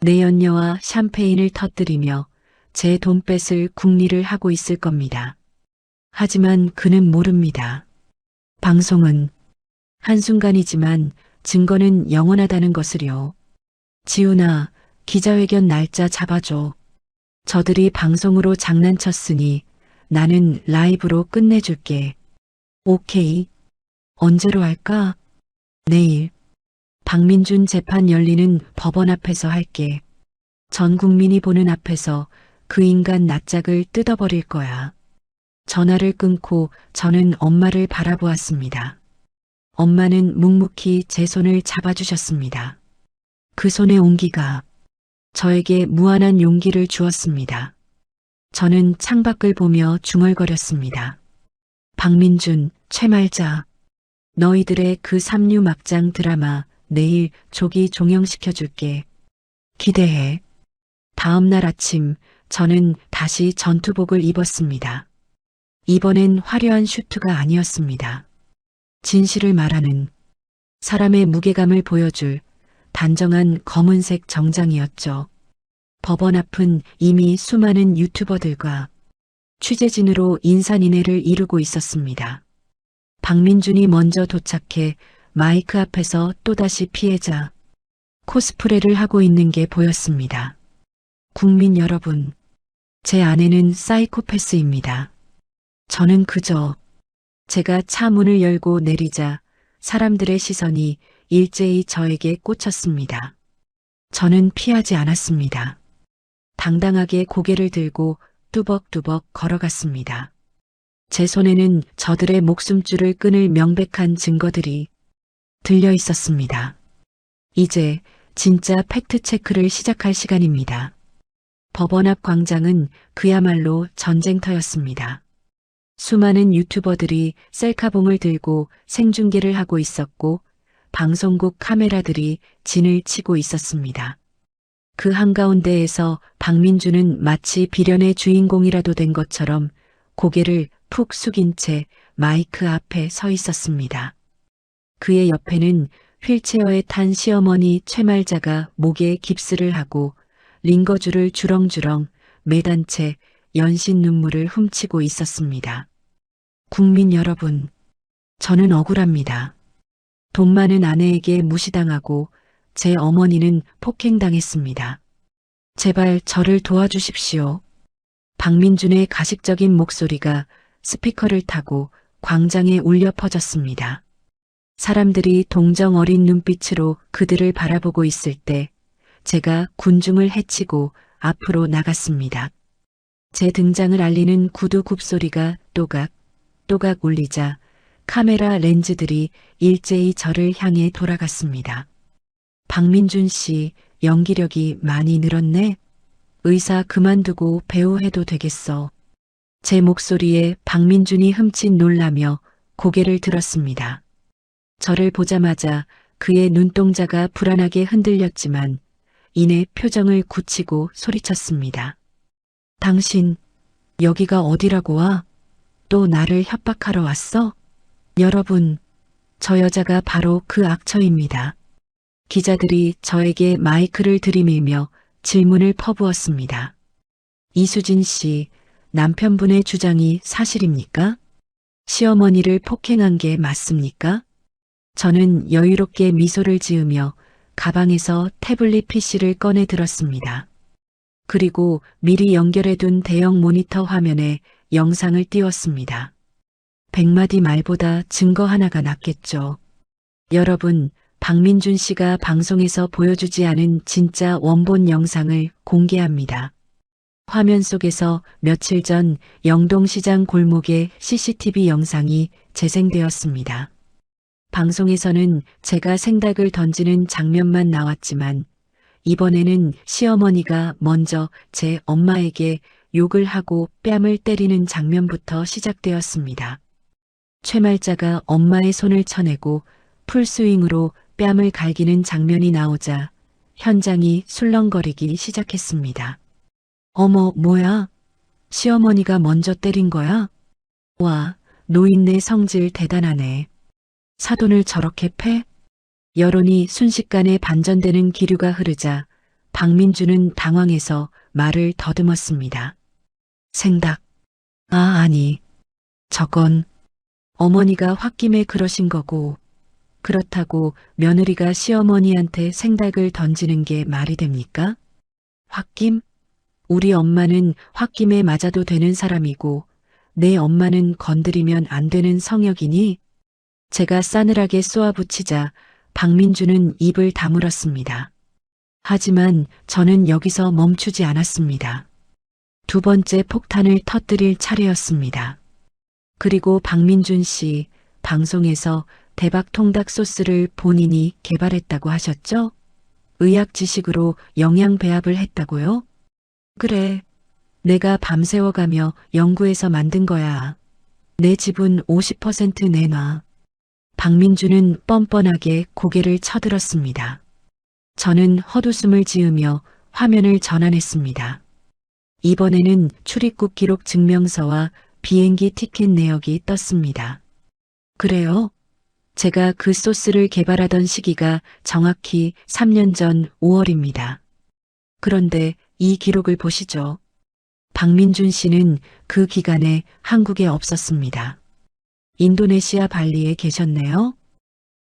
내 연녀와 샴페인을 터뜨리며 제 돈 뺏을 궁리를 하고 있을 겁니다. 하지만 그는 모릅니다. 방송은 한순간이지만 증거는 영원하다는 것을요. 지훈아, 기자회견 날짜 잡아줘. 저들이 방송으로 장난쳤으니 나는 라이브로 끝내줄게. 오케이. 언제로 할까? 내일. 박민준 재판 열리는 법원 앞에서 할게. 전 국민이 보는 앞에서 그 인간 낯짝을 뜯어버릴 거야. 전화를 끊고 저는 엄마를 바라보았습니다. 엄마는 묵묵히 제 손을 잡아주셨습니다. 그 손의 온기가 저에게 무한한 용기를 주었습니다. 저는 창밖을 보며 중얼거렸습니다. 박민준, 최말자. 너희들의 그 삼류 막장 드라마 내일 조기 종영시켜줄게. 기대해. 다음 날 아침 저는 다시 전투복을 입었습니다. 이번엔 화려한 슈트가 아니었습니다. 진실을 말하는 사람의 무게감을 보여줄 단정한 검은색 정장이었죠. 법원 앞은 이미 수많은 유튜버들과 취재진으로 인산인해를 이루고 있었습니다. 박민준이 먼저 도착해 마이크 앞에서 또다시 피해자 코스프레를 하고 있는 게 보였습니다. 국민 여러분, 제 아내는 사이코패스입니다. 저는 그저 제가 차 문을 열고 내리자 사람들의 시선이 일제히 저에게 꽂혔습니다. 저는 피하지 않았습니다. 당당하게 고개를 들고 뚜벅뚜벅 걸어갔습니다. 제 손에는 저들의 목숨줄을 끊을 명백한 증거들이 들려 있었습니다. 이제 진짜 팩트체크를 시작할 시간입니다. 법원 앞 광장은 그야말로 전쟁터였습니다. 수많은 유튜버들이 셀카봉을 들고 생중계를 하고 있었고 방송국 카메라들이 진을 치고 있었습니다. 그 한가운데에서 박민준은 마치 비련의 주인공이라도 된 것처럼 고개를 푹 숙인 채 마이크 앞에 서 있었습니다. 그의 옆에는 휠체어에 탄 시어머니 최말자가 목에 깁스를 하고 링거줄을 주렁주렁 매단 채 연신 눈물을 훔치고 있었습니다. 국민 여러분, 저는 억울합니다. 돈 많은 아내에게 무시당하고 제 어머니는 폭행당했습니다. 제발 저를 도와주십시오. 박민준의 가식적인 목소리가 스피커를 타고 광장에 울려 퍼졌습니다. 사람들이 동정 어린 눈빛으로 그들을 바라보고 있을 때 제가 군중을 헤치고 앞으로 나갔습니다. 제 등장을 알리는 구두 굽소리가 또각 울리자 카메라 렌즈들이 일제히 저를 향해 돌아갔습니다. 박민준 씨, 연기력이 많이 늘었네. 의사 그만두고 배우 해도 되겠어. 제 목소리에 박민준이 흠칫 놀라며 고개를 들었습니다. 저를 보자마자 그의 눈동자가 불안하게 흔들렸지만 이내 표정을 굳히고 소리쳤습니다. 당신, 여기가 어디라고 와? 또 나를 협박하러 왔어? 여러분, 저 여자가 바로 그 악처입니다. 기자들이 저에게 마이크를 들이밀며 질문을 퍼부었습니다. 이수진 씨, 남편분의 주장이 사실입니까? 시어머니를 폭행한 게 맞습니까? 저는 여유롭게 미소를 지으며 가방에서 태블릿 PC를 꺼내 들었습니다. 그리고 미리 연결해둔 대형 모니터 화면에 영상을 띄웠습니다. 100마디 말보다 증거 하나가 낫겠죠. 여러분, 박민준 씨가 방송에서 보여주지 않은 진짜 원본 영상을 공개합니다. 화면 속에서 며칠 전 영동시장 골목의 CCTV 영상이 재생되었습니다. 방송에서는 제가 생닭을 던지는 장면만 나왔지만 이번에는 시어머니가 먼저 제 엄마에게 욕을 하고 뺨을 때리는 장면부터 시작되었습니다. 최말자가 엄마의 손을 쳐내고 풀스윙으로 뺨을 갈기는 장면이 나오자 현장이 술렁거리기 시작했습니다. 어머, 뭐야? 시어머니가 먼저 때린 거야? 와, 노인네 성질 대단하네. 사돈을 저렇게 패? 여론이 순식간에 반전되는 기류가 흐르자 박민주는 당황해서 말을 더듬었습니다. 생닭. 아니. 저건 어머니가 홧김에 그러신 거고 그렇다고 며느리가 시어머니한테 생닭을 던지는 게 말이 됩니까? 홧김? 우리 엄마는 홧김에 맞아도 되는 사람이고 내 엄마는 건드리면 안 되는 성역이니? 제가 싸늘하게 쏘아붙이자 박민주는 입을 다물었습니다. 하지만 저는 여기서 멈추지 않았습니다. 두 번째 폭탄을 터뜨릴 차례였습니다. 그리고 박민준 씨, 방송에서 대박 통닭 소스를 본인이 개발했다고 하셨죠? 의학 지식으로 영양 배합을 했다고요? 그래, 내가 밤새워가며 연구해서 만든 거야. 내 지분 50% 내놔. 박민주는 뻔뻔하게 고개를 쳐들었습니다. 저는 헛웃음을 지으며 화면을 전환했습니다. 이번에는 출입국 기록 증명서와 비행기 티켓 내역이 떴습니다. 그래요? 제가 그 소스를 개발하던 시기가 정확히 3년 전 5월입니다. 그런데 이 기록을 보시죠. 박민준 씨는 그 기간에 한국에 없었습니다. 인도네시아 발리에 계셨네요.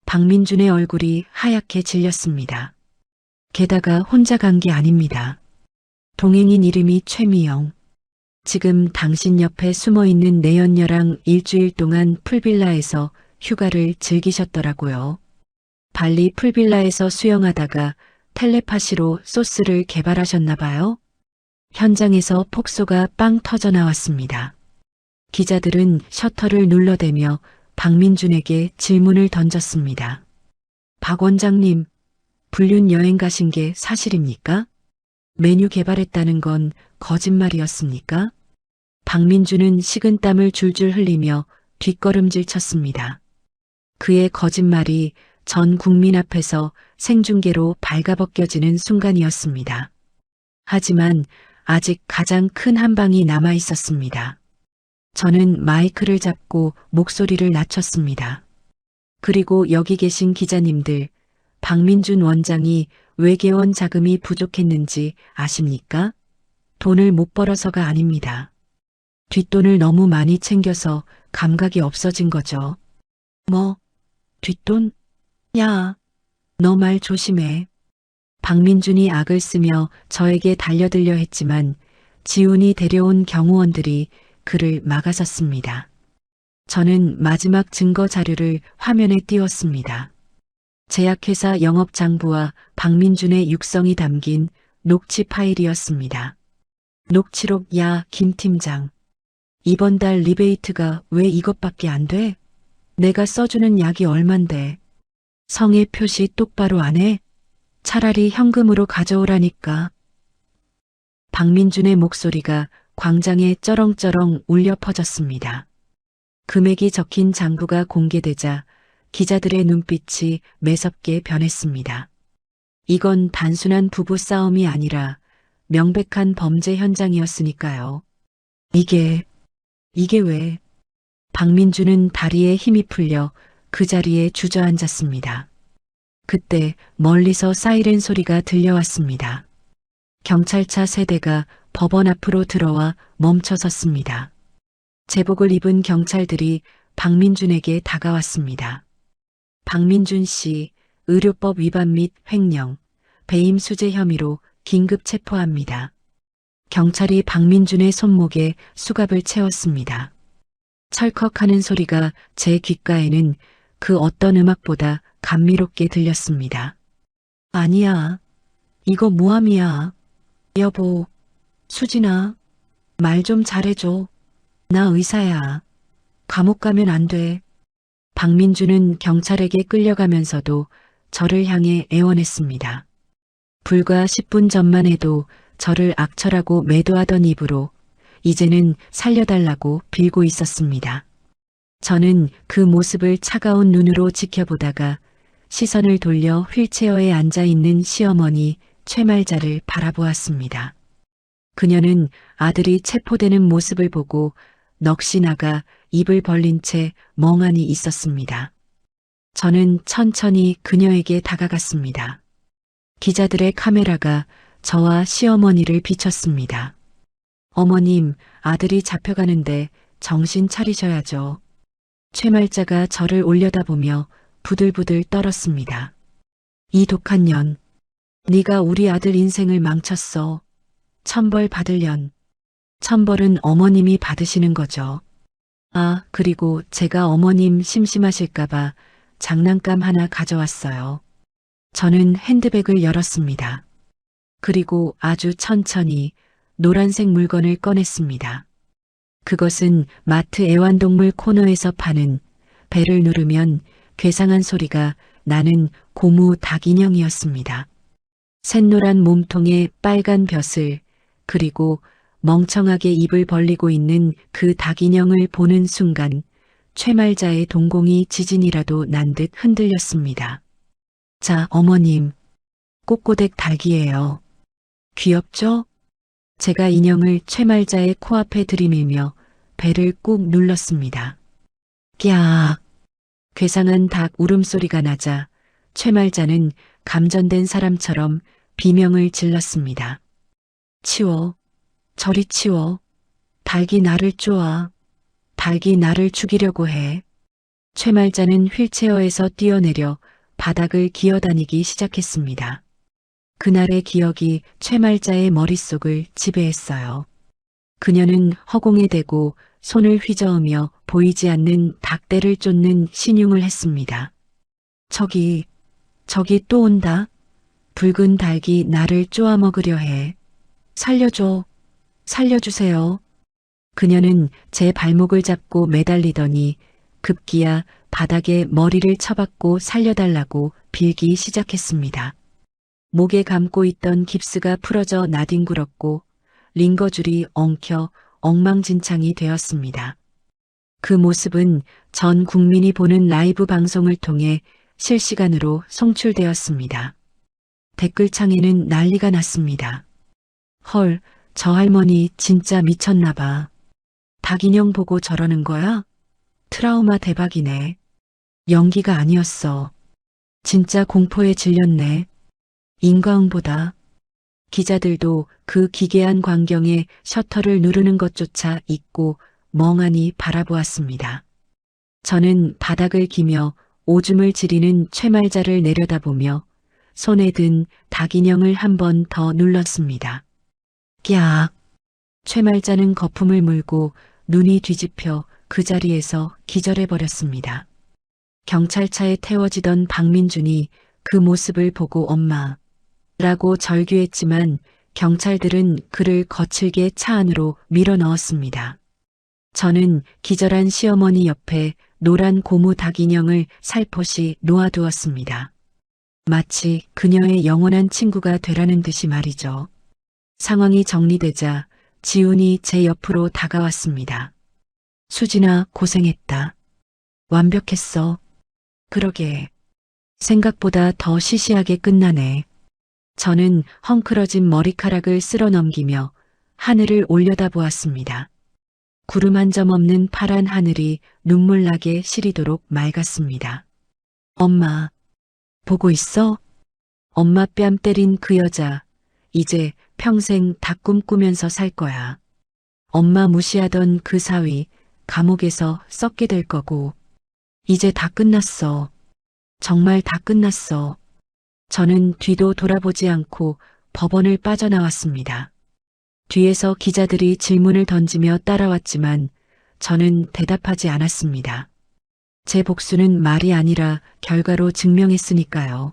박민준의 얼굴이 하얗게 질렸습니다. 게다가 혼자 간 게 아닙니다. 동행인 이름이 최미영. 지금 당신 옆에 숨어있는 내연녀랑 일주일 동안 풀빌라에서 휴가를 즐기셨더라고요. 발리 풀빌라에서 수영하다가 텔레파시로 소스를 개발하셨나 봐요. 현장에서 폭소가 빵 터져 나왔습니다. 기자들은 셔터를 눌러대며 박민준에게 질문을 던졌습니다. 박 원장님, 불륜 여행 가신 게 사실입니까? 메뉴 개발했다는 건 거짓말이었습니까? 박민준은 식은땀을 줄줄 흘리며 뒷걸음질 쳤습니다. 그의 거짓말이 전 국민 앞에서 생중계로 발가벗겨지는 순간이었습니다. 하지만 아직 가장 큰 한 방이 남아 있었습니다. 저는 마이크를 잡고 목소리를 낮췄습니다. 그리고 여기 계신 기자님들, 박민준 원장이 외계원 자금이 부족했는지 아십니까? 돈을 못 벌어서가 아닙니다. 뒷돈을 너무 많이 챙겨서 감각이 없어진 거죠. 뭐? 뒷돈? 야, 너 말 조심해. 박민준이 악을 쓰며 저에게 달려들려 했지만 지훈이 데려온 경호원들이 그를 막아섰습니다. 저는 마지막 증거 자료를 화면에 띄웠습니다. 제약회사 영업장부와 박민준의 육성이 담긴 녹취 파일이었습니다. 녹취록. 야, 김 팀장. 이번 달 리베이트가 왜 이것밖에 안 돼? 내가 써주는 약이 얼만데. 성의 표시 똑바로 안 해? 차라리 현금으로 가져오라니까. 박민준의 목소리가 광장에 쩌렁쩌렁 울려 퍼졌습니다. 금액이 적힌 장부가 공개되자 기자들의 눈빛이 매섭게 변했습니다. 이건 단순한 부부 싸움이 아니라 명백한 범죄 현장이었으니까요. 이게 왜? 박민주는 다리에 힘이 풀려 그 자리에 주저앉았습니다. 그때 멀리서 사이렌 소리가 들려왔습니다. 경찰차 세대가 법원 앞으로 들어와 멈춰섰습니다. 제복을 입은 경찰들이 박민준에게 다가왔습니다. 박민준 씨, 의료법 위반 및 횡령, 배임 수재 혐의로 긴급 체포합니다. 경찰이 박민준의 손목에 수갑을 채웠습니다. 철컥하는 소리가 제 귓가에는 그 어떤 음악보다 감미롭게 들렸습니다. 아니야. 이거 모함이야. 여보, 수진아, 말 좀 잘해줘. 나 의사야. 감옥 가면 안 돼. 박민주는 경찰에게 끌려가면서도 저를 향해 애원했습니다. 불과 10분 전만 해도 저를 악처라고 매도하던 입으로 이제는 살려달라고 빌고 있었습니다. 저는 그 모습을 차가운 눈으로 지켜보다가 시선을 돌려 휠체어에 앉아있는 시어머니 최말자를 바라보았습니다. 그녀는 아들이 체포되는 모습을 보고 넋이 나가 입을 벌린 채 멍하니 있었습니다. 저는 천천히 그녀에게 다가갔습니다. 기자들의 카메라가 저와 시어머니를 비췄습니다. 어머님, 아들이 잡혀가는데 정신 차리셔야죠. 최말자가 저를 올려다보며 부들부들 떨었습니다. 이 독한 년, 네가 우리 아들 인생을 망쳤어. 천벌 받을 년. 천벌은 어머님이 받으시는 거죠. 아, 그리고 제가 어머님 심심하실까봐 장난감 하나 가져왔어요. 저는 핸드백을 열었습니다. 그리고 아주 천천히 노란색 물건을 꺼냈습니다. 그것은 마트 애완동물 코너에서 파는 배를 누르면 괴상한 소리가 나는 고무 닭 인형이었습니다. 샛노란 몸통에 빨간 벼슬, 그리고 멍청하게 입을 벌리고 있는 그 닭 인형을 보는 순간 최말자의 동공이 지진이라도 난 듯 흔들렸습니다. 자, 어머님, 꼬꼬댁 닭이에요. 귀엽죠? 제가 인형을 최말자의 코앞에 들이밀며 배를 꾹 눌렀습니다. 꺄악! 괴상한 닭 울음소리가 나자 최말자는 감전된 사람처럼 비명을 질렀습니다. 치워. 저리 치워. 닭이 나를 쪼아. 닭이 나를 죽이려고 해. 최말자는 휠체어에서 뛰어내려 바닥을 기어다니기 시작했습니다. 그날의 기억이 최말자의 머릿속을 지배했어요. 그녀는 허공에 대고 손을 휘저으며 보이지 않는 닭대를 쫓는 신용을 했습니다. 저기 또 온다. 붉은 닭이 나를 쪼아먹으려 해. 살려줘. 살려주세요. 그녀는 제 발목을 잡고 매달리더니 급기야 바닥에 머리를 쳐박고 살려달라고 빌기 시작했습니다. 목에 감고 있던 깁스가 풀어져 나뒹굴었고 링거줄이 엉켜 엉망진창이 되었습니다. 그 모습은 전 국민이 보는 라이브 방송을 통해 실시간으로 송출되었습니다. 댓글창에는 난리가 났습니다. 헐, 저 할머니 진짜 미쳤나 봐. 닭인형 보고 저러는 거야? 트라우마 대박이네. 연기가 아니었어. 진짜 공포에 질렸네. 인과응보다. 기자들도 그 기괴한 광경에 셔터를 누르는 것조차 잊고 멍하니 바라보았습니다. 저는 바닥을 기며 오줌을 지리는 최말자를 내려다보며 손에 든 닭인형을 한 번 더 눌렀습니다. 꺄악! 최말자는 거품을 물고 눈이 뒤집혀 그 자리에서 기절해버렸습니다. 경찰차에 태워지던 박민준이 그 모습을 보고 엄마 라고 절규했지만 경찰들은 그를 거칠게 차 안으로 밀어 넣었습니다. 저는 기절한 시어머니 옆에 노란 고무 닭 인형을 살포시 놓아두었습니다. 마치 그녀의 영원한 친구가 되라는 듯이 말이죠. 상황이 정리되자 지훈이 제 옆으로 다가왔습니다. 수진아, 고생했다. 완벽했어. 그러게. 생각보다 더 시시하게 끝나네. 저는 헝클어진 머리카락을 쓸어 넘기며 하늘을 올려다보았습니다. 구름 한 점 없는 파란 하늘이 눈물나게 시리도록 맑았습니다. 엄마, 보고 있어? 엄마 뺨 때린 그 여자, 이제 평생 다 꿈꾸면서 살 거야. 엄마 무시하던 그 사위, 감옥에서 썩게 될 거고. 이제 다 끝났어. 정말 다 끝났어. 저는 뒤도 돌아보지 않고 법원을 빠져나왔습니다. 뒤에서 기자들이 질문을 던지며 따라왔지만 저는 대답하지 않았습니다. 제 복수는 말이 아니라 결과로 증명했으니까요.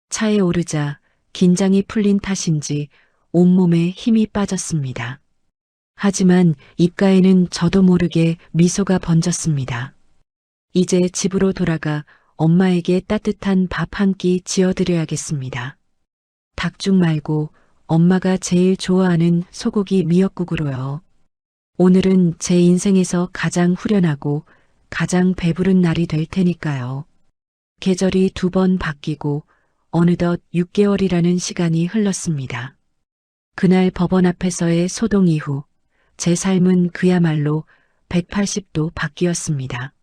차에 오르자 긴장이 풀린 탓인지 온몸에 힘이 빠졌습니다. 하지만 입가에는 저도 모르게 미소가 번졌습니다. 이제 집으로 돌아가 엄마에게 따뜻한 밥 한 끼 지어드려야겠습니다. 닭죽 말고 엄마가 제일 좋아하는 소고기 미역국으로요. 오늘은 제 인생에서 가장 후련하고 가장 배부른 날이 될 테니까요. 계절이 2번 바뀌고 어느덧 6개월이라는 시간이 흘렀습니다. 그날 법원 앞에서의 소동 이후 제 삶은 그야말로 180도 바뀌었습니다.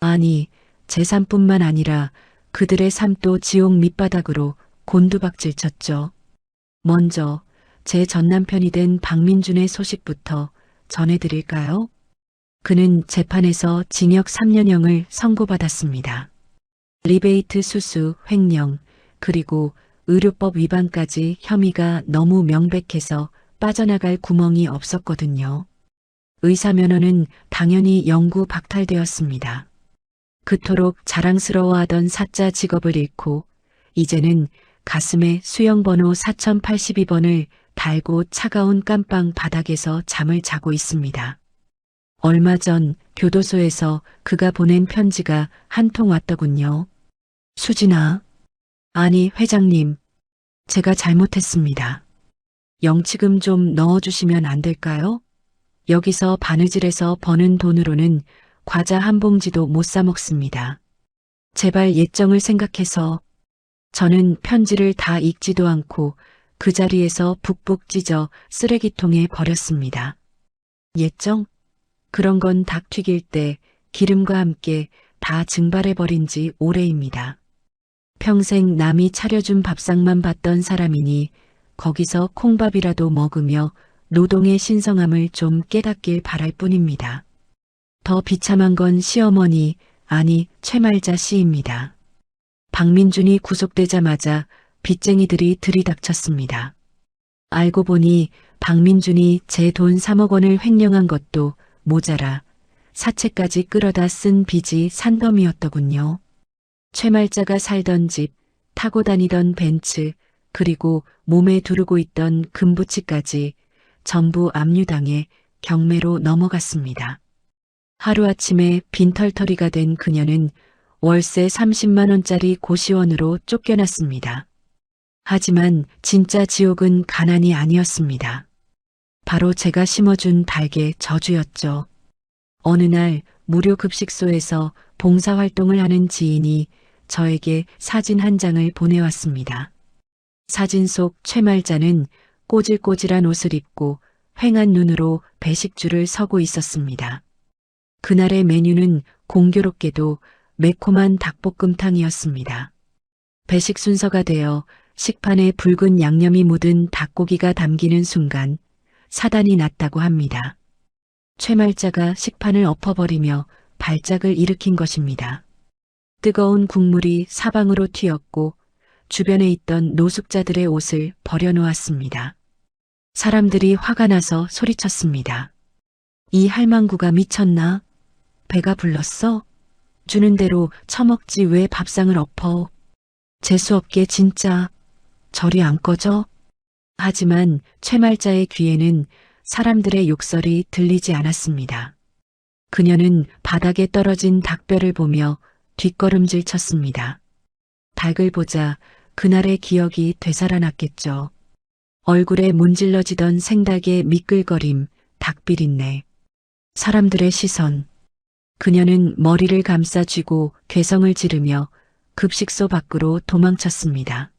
아니, 제 삶뿐만 아니라 그들의 삶도 지옥 밑바닥으로 곤두박질 쳤죠. 먼저 제 전남편이 된 박민준의 소식부터 전해드릴까요? 그는 재판에서 징역 3년형을 선고받았습니다. 리베이트 수수, 횡령, 그리고 의료법 위반까지 혐의가 너무 명백해서 빠져나갈 구멍이 없었거든요. 의사면허는 당연히 영구 박탈되었습니다. 그토록 자랑스러워하던 사자 직업을 잃고 이제는 가슴에 수영번호 4082번을 달고 차가운 깜빵 바닥에서 잠을 자고 있습니다. 얼마 전 교도소에서 그가 보낸 편지가 한 통 왔더군요. 수진아. 아니, 회장님. 제가 잘못했습니다. 영치금 좀 넣어주시면 안 될까요? 여기서 바느질해서 버는 돈으로는 과자 한 봉지도 못 사 먹습니다. 제발 예정을 생각해서. 저는 편지를 다 읽지도 않고 그 자리에서 북북 찢어 쓰레기통에 버렸습니다. 예정? 그런 건 닭 튀길 때 기름과 함께 다 증발해버린 지 오래입니다. 평생 남이 차려준 밥상만 봤던 사람이니 거기서 콩밥이라도 먹으며 노동의 신성함을 좀 깨닫길 바랄 뿐입니다. 더 비참한 건 시어머니, 아니 최말자 씨입니다. 박민준이 구속되자마자 빚쟁이들이 들이닥쳤습니다. 알고 보니 박민준이 제 돈 3억 원을 횡령한 것도 모자라 사채까지 끌어다 쓴 빚이 산더미였더군요. 최말자가 살던 집, 타고 다니던 벤츠, 그리고 몸에 두르고 있던 금부치까지 전부 압류당해 경매로 넘어갔습니다. 하루아침에 빈털터리가 된 그녀는 월세 30만 원짜리 고시원으로 쫓겨났습니다. 하지만 진짜 지옥은 가난이 아니었습니다. 바로 제가 심어준 닭의 저주였죠. 어느 날 무료 급식소에서 봉사활동을 하는 지인이 저에게 사진 한 장을 보내왔습니다. 사진 속 최말자는 꼬질꼬질한 옷을 입고 휑한 눈으로 배식줄을 서고 있었습니다. 그날의 메뉴는 공교롭게도 매콤한 닭볶음탕이었습니다. 배식 순서가 되어 식판에 붉은 양념이 묻은 닭고기가 담기는 순간 사단이 났다고 합니다. 최말자가 식판을 엎어버리며 발작을 일으킨 것입니다. 뜨거운 국물이 사방으로 튀었고 주변에 있던 노숙자들의 옷을 버려놓았습니다. 사람들이 화가 나서 소리쳤습니다. 이 할망구가 미쳤나? 배가 불렀어? 주는 대로 처먹지 왜 밥상을 엎어? 재수없게 진짜. 저리 안 꺼져? 하지만 최말자의 귀에는 사람들의 욕설이 들리지 않았습니다. 그녀는 바닥에 떨어진 닭뼈를 보며 뒷걸음질 쳤습니다. 닭을 보자 그날의 기억이 되살아났겠죠. 얼굴에 문질러지던 생닭의 미끌거림, 닭비린내, 사람들의 시선. 그녀는 머리를 감싸 쥐고 괴성을 지르며 급식소 밖으로 도망쳤습니다.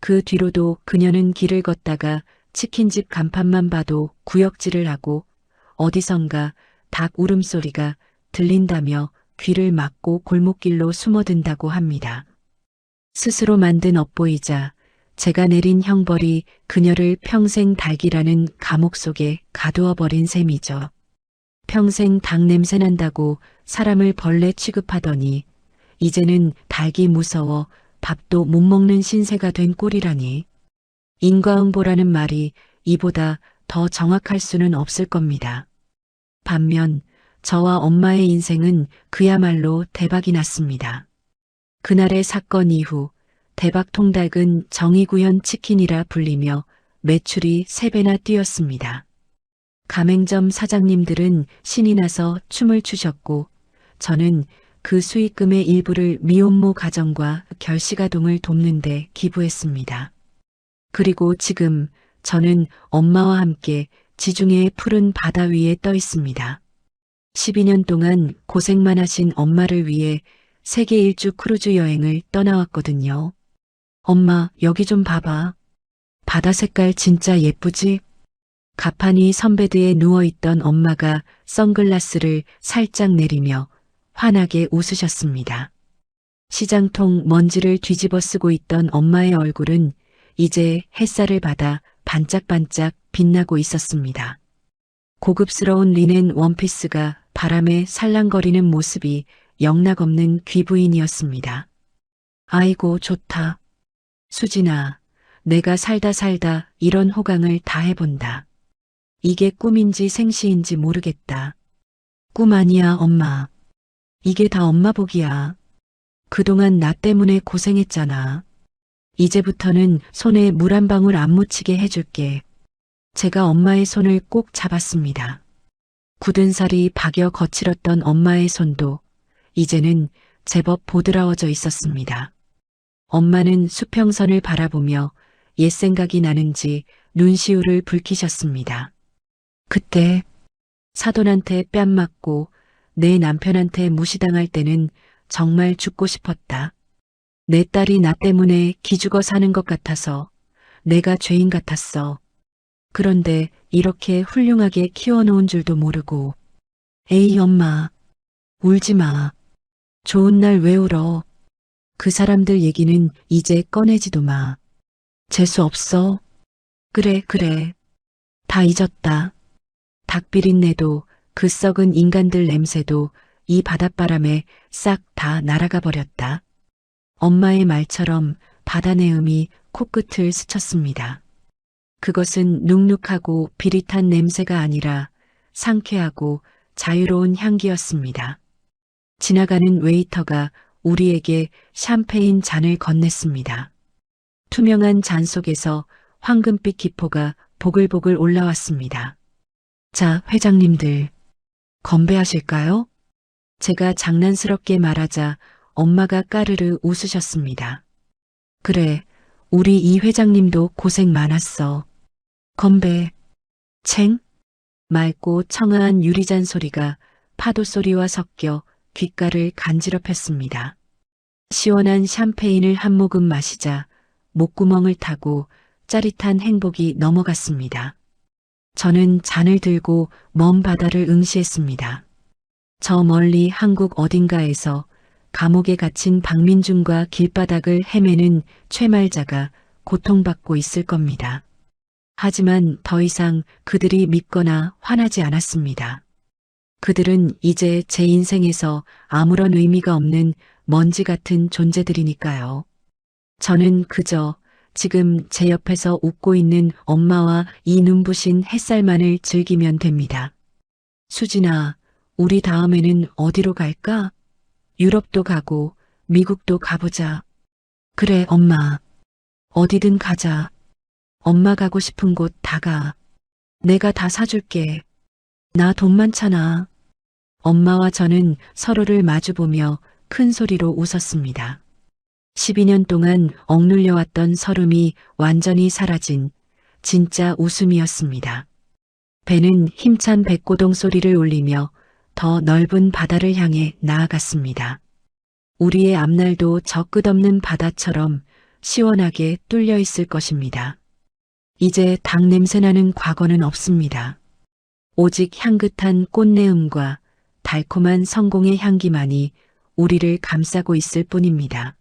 그 뒤로도 그녀는 길을 걷다가 치킨집 간판만 봐도 구역질을 하고 어디선가 닭 울음소리가 들린다며 귀를 막고 골목길로 숨어든다고 합니다. 스스로 만든 업보이자 제가 내린 형벌이 그녀를 평생 닭이라는 감옥 속에 가두어 버린 셈이죠. 평생 닭 냄새 난다고 사람을 벌레 취급하더니 이제는 닭이 무서워 밥도 못 먹는 신세가 된 꼴이라니. 인과응보라는 말이 이보다 더 정확할 수는 없을 겁니다. 반면 저와 엄마의 인생은 그야말로 대박이 났습니다. 그날의 사건 이후 대박통닭은 정의구현 치킨이라 불리며 매출이 3배나 뛰었습니다. 가맹점 사장님들은 신이 나서 춤을 추셨고 저는 그 수익금의 일부를 미혼모 가정과 결식아동을 돕는 데 기부했습니다. 그리고 지금 저는 엄마와 함께 지중해의 푸른 바다 위에 떠 있습니다. 12년 동안 고생만 하신 엄마를 위해 세계 일주 크루즈 여행을 떠나왔거든요. 엄마, 여기 좀 봐봐. 바다 색깔 진짜 예쁘지? 가판이 선베드에 누워있던 엄마가 선글라스를 살짝 내리며 환하게 웃으셨습니다. 시장통 먼지를 뒤집어 쓰고 있던 엄마의 얼굴은 이제 햇살을 받아 반짝반짝 빛나고 있었습니다. 고급스러운 리넨 원피스가 바람에 살랑거리는 모습이 영락없는 귀부인이었습니다. 아이고 좋다. 수진아, 내가 살다 이런 호강을 다 해본다. 이게 꿈인지 생시인지 모르겠다. 꿈 아니야, 엄마. 이게 다 엄마 복이야. 그동안 나 때문에 고생했잖아. 이제부터는 손에 물 한 방울 안 묻히게 해줄게. 제가 엄마의 손을 꼭 잡았습니다. 굳은 살이 박여 거칠었던 엄마의 손도 이제는 제법 보드라워져 있었습니다. 엄마는 수평선을 바라보며 옛 생각이 나는지 눈시울을 붉히셨습니다. 그때 사돈한테 뺨 맞고 내 남편한테 무시당할 때는 정말 죽고 싶었다. 내 딸이 나 때문에 기죽어 사는 것 같아서 내가 죄인 같았어. 그런데 이렇게 훌륭하게 키워놓은 줄도 모르고. 에이 엄마, 울지 마. 좋은 날 왜 울어. 그 사람들 얘기는 이제 꺼내지도 마. 재수 없어. 그래. 다 잊었다. 닭비린내도 그 썩은 인간들 냄새도 이 바닷바람에 싹 다 날아가 버렸다. 엄마의 말처럼 바다 내음이 코끝을 스쳤습니다. 그것은 눅눅하고 비릿한 냄새가 아니라 상쾌하고 자유로운 향기였습니다. 지나가는 웨이터가 우리에게 샴페인 잔을 건넸습니다. 투명한 잔 속에서 황금빛 기포가 보글보글 올라왔습니다. 자, 회장님들, 건배하실까요? 제가 장난스럽게 말하자 엄마가 까르르 웃으셨습니다. 그래, 우리 이 회장님도 고생 많았어. 건배. 챙? 맑고 청아한 유리잔 소리가 파도 소리와 섞여 귓가를 간지럽혔습니다. 시원한 샴페인을 한 모금 마시자 목구멍을 타고 짜릿한 행복이 넘어갔습니다. 저는 잔을 들고 먼 바다를 응시했습니다. 저 멀리 한국 어딘가에서 감옥에 갇힌 박민준과 길바닥을 헤매는 최말자가 고통받고 있을 겁니다. 하지만 더 이상 그들이 밉거나 화나지 않았습니다. 그들은 이제 제 인생에서 아무런 의미가 없는 먼지 같은 존재들이니까요. 저는 그저 지금 제 옆에서 웃고 있는 엄마와 이 눈부신 햇살만을 즐기면 됩니다. 수진아, 우리 다음에는 어디로 갈까? 유럽도 가고 미국도 가보자. 그래, 엄마. 어디든 가자. 엄마 가고 싶은 곳 다 가. 내가 다 사줄게. 나 돈 많잖아. 엄마와 저는 서로를 마주보며 큰 소리로 웃었습니다. 12년 동안 억눌려왔던 설움이 완전히 사라진 진짜 웃음이었습니다. 배는 힘찬 백고동 소리를 울리며 더 넓은 바다를 향해 나아갔습니다. 우리의 앞날도 저 끝없는 바다처럼 시원하게 뚫려 있을 것입니다. 이제 닭 냄새나는 과거는 없습니다. 오직 향긋한 꽃내음과 달콤한 성공의 향기만이 우리를 감싸고 있을 뿐입니다.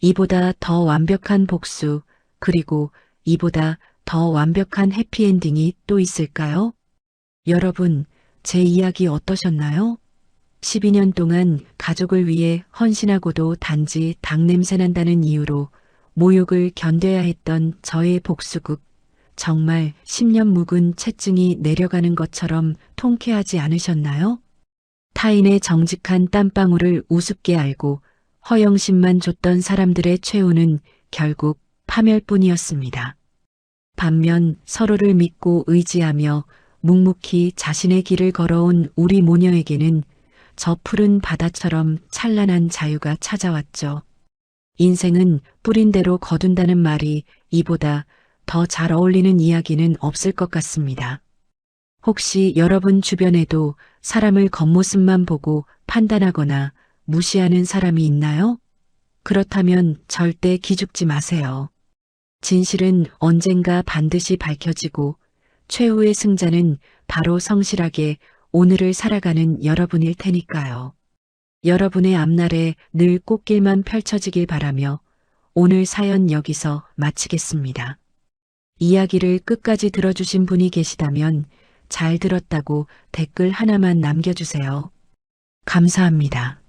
이보다 더 완벽한 복수, 그리고 이보다 더 완벽한 해피엔딩이 또 있을까요? 여러분, 제 이야기 어떠셨나요? 12년 동안 가족을 위해 헌신하고도 단지 닭 냄새 난다는 이유로 모욕을 견뎌야 했던 저의 복수극, 정말 10년 묵은 채증이 내려가는 것처럼 통쾌하지 않으셨나요? 타인의 정직한 땀방울을 우습게 알고 허영심만 줬던 사람들의 최후는 결국 파멸뿐이었습니다. 반면 서로를 믿고 의지하며 묵묵히 자신의 길을 걸어온 우리 모녀에게는 저 푸른 바다처럼 찬란한 자유가 찾아왔죠. 인생은 뿌린 대로 거둔다는 말이 이보다 더 잘 어울리는 이야기는 없을 것 같습니다. 혹시 여러분 주변에도 사람을 겉모습만 보고 판단하거나 무시하는 사람이 있나요? 그렇다면 절대 기죽지 마세요. 진실은 언젠가 반드시 밝혀지고 최후의 승자는 바로 성실하게 오늘을 살아가는 여러분일 테니까요. 여러분의 앞날에 늘 꽃길만 펼쳐지길 바라며 오늘 사연 여기서 마치겠습니다. 이야기를 끝까지 들어주신 분이 계시다면 잘 들었다고 댓글 하나만 남겨주세요. 감사합니다.